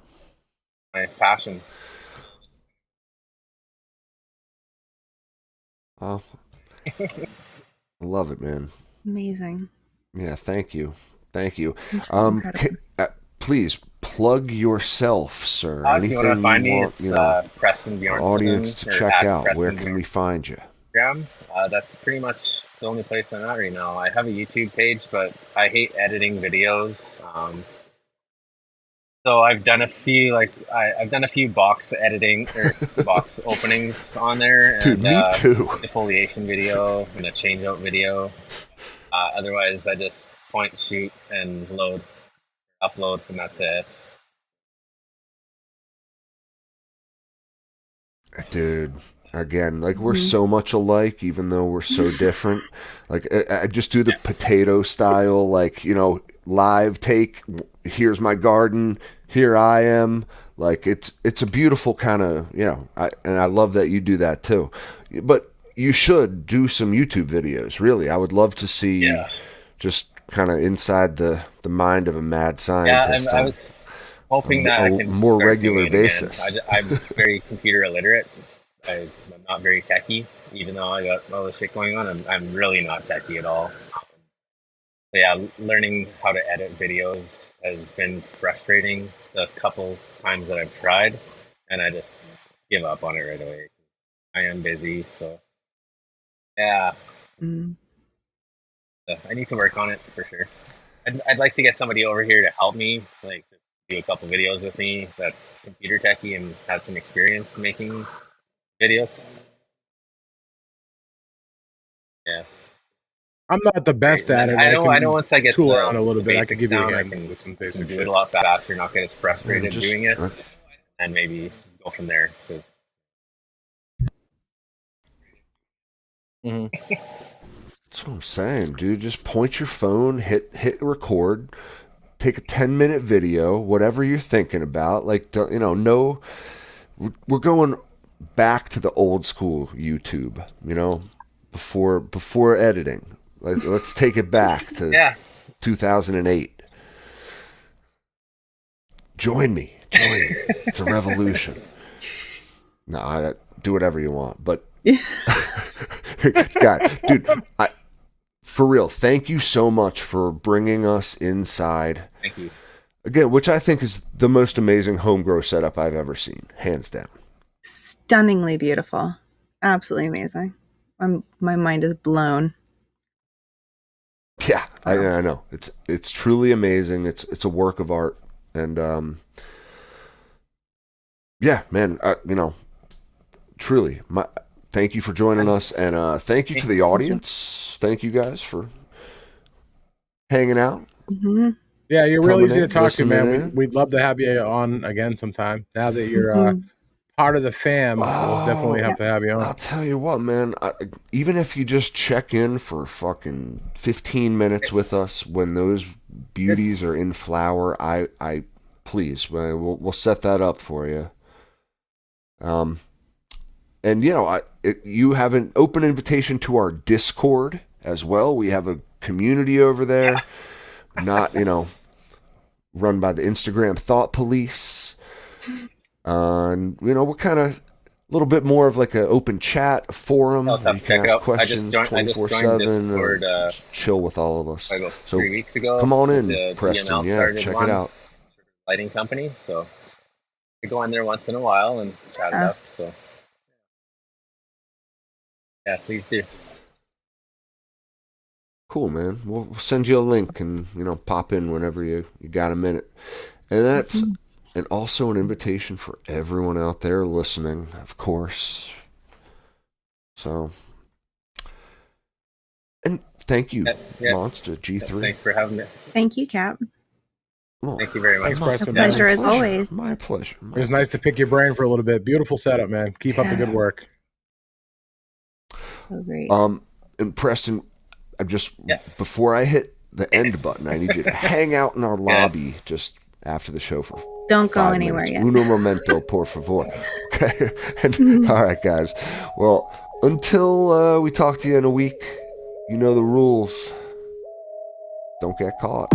my passion. Oh, I love it, man. Amazing. Yeah, thank you. Thank you. Incredible. Please plug yourself, sir. If you want to Anything find you me, want, it's Preston the audience Bjornsson to or check at out. Where Preston can we find you? Bjornsson. That's pretty much the only place I'm at right now. I have a YouTube page, but I hate editing videos. So I've done a few I've done a few box editing or box openings on there, Dude, and me too. defoliation video and a changeout video. Otherwise, I just point, shoot, and upload, and that's it. Dude, again, like we're so much alike, even though we're so different. Like I just do the potato style, like live take. Here's my garden. Here I am. Like it's a beautiful kind of and I love that you do that too. But you should do some YouTube videos. Really, I would love to see just kind of inside the mind of a mad scientist. Yeah, and I was hoping that I can more start regular doing it again. basis. I'm very computer illiterate. I'm not very techie, even though I got all this shit going on. I'm really not techie at all. So yeah, learning how to edit videos has been frustrating the couple times that I've tried, and I just give up on it right away. I am busy, so yeah. I need to work on it for sure. I'd like to get somebody over here to help me, like just do a couple videos with me that's computer techie and has some experience making videos. Yeah. I'm not the best at it. I know once I get tool the, around a little the bit. I basics can give you a down, I hand can with some do basic it shit. a lot faster, not get as frustrated Just- doing it, and maybe go from there. 'Cause That's what I'm saying, dude. Just point your phone, hit record, take a 10-minute video, whatever you're thinking about. Like, no, we're going back to the old school YouTube, before editing. Let's take it back to yeah, 2008. Join me. It's a revolution. No, do whatever you want, but God, dude, for real, thank you so much for bringing us inside. thank you. Again, which I think is the most amazing home grow setup I've ever seen, hands down. Stunningly beautiful. Absolutely amazing. My mind is blown. Yeah, I know. It's truly amazing. It's a work of art, and Yeah, man. Truly, thank you for joining us, and thank you to the audience. Thank you guys for hanging out. Mm-hmm. Yeah, you're real Coming easy to in, talk to, man. listening in. We'd love to have you on again sometime. Now that you're Mm-hmm. part of the fam, we'll definitely have to have you I'll on. tell you what, man. Even if you just check in for fucking 15 minutes with us when those beauties are in flower, I please, we'll set that up for you. And you have an open invitation to our Discord as well. We have a community over there, not run by the Instagram thought police. And we're kind of a little bit more of like an open chat, a forum I'll where have you to can check it ask out. questions I just joined 24/7. Discord Chill with all of us. about So 3 weeks ago. come on in, The Preston. DML Yeah, started check one it out. lighting company, so I go on there once in a while and chat it up. So yeah, please do. Cool, man. We'll send you a link and pop in whenever you got a minute. And that's and also an invitation for everyone out there listening, of course. So, and thank you, Yeah. Monster G3. Thanks for having me. Thank you, Cap. Oh, Thank you very much. Thanks, Preston. my Pleasure as always. My pleasure. It was nice to pick your brain for a little bit. Beautiful setup, man. Keep up the good work. So great. And Preston, before I hit the end button, I need you to hang out in our lobby just after the show for Don't go 5 anywhere minutes. yet. Uno momento, por favor. Okay. And, all right, guys. Well, until we talk to you in a week, you know the rules. Don't get caught.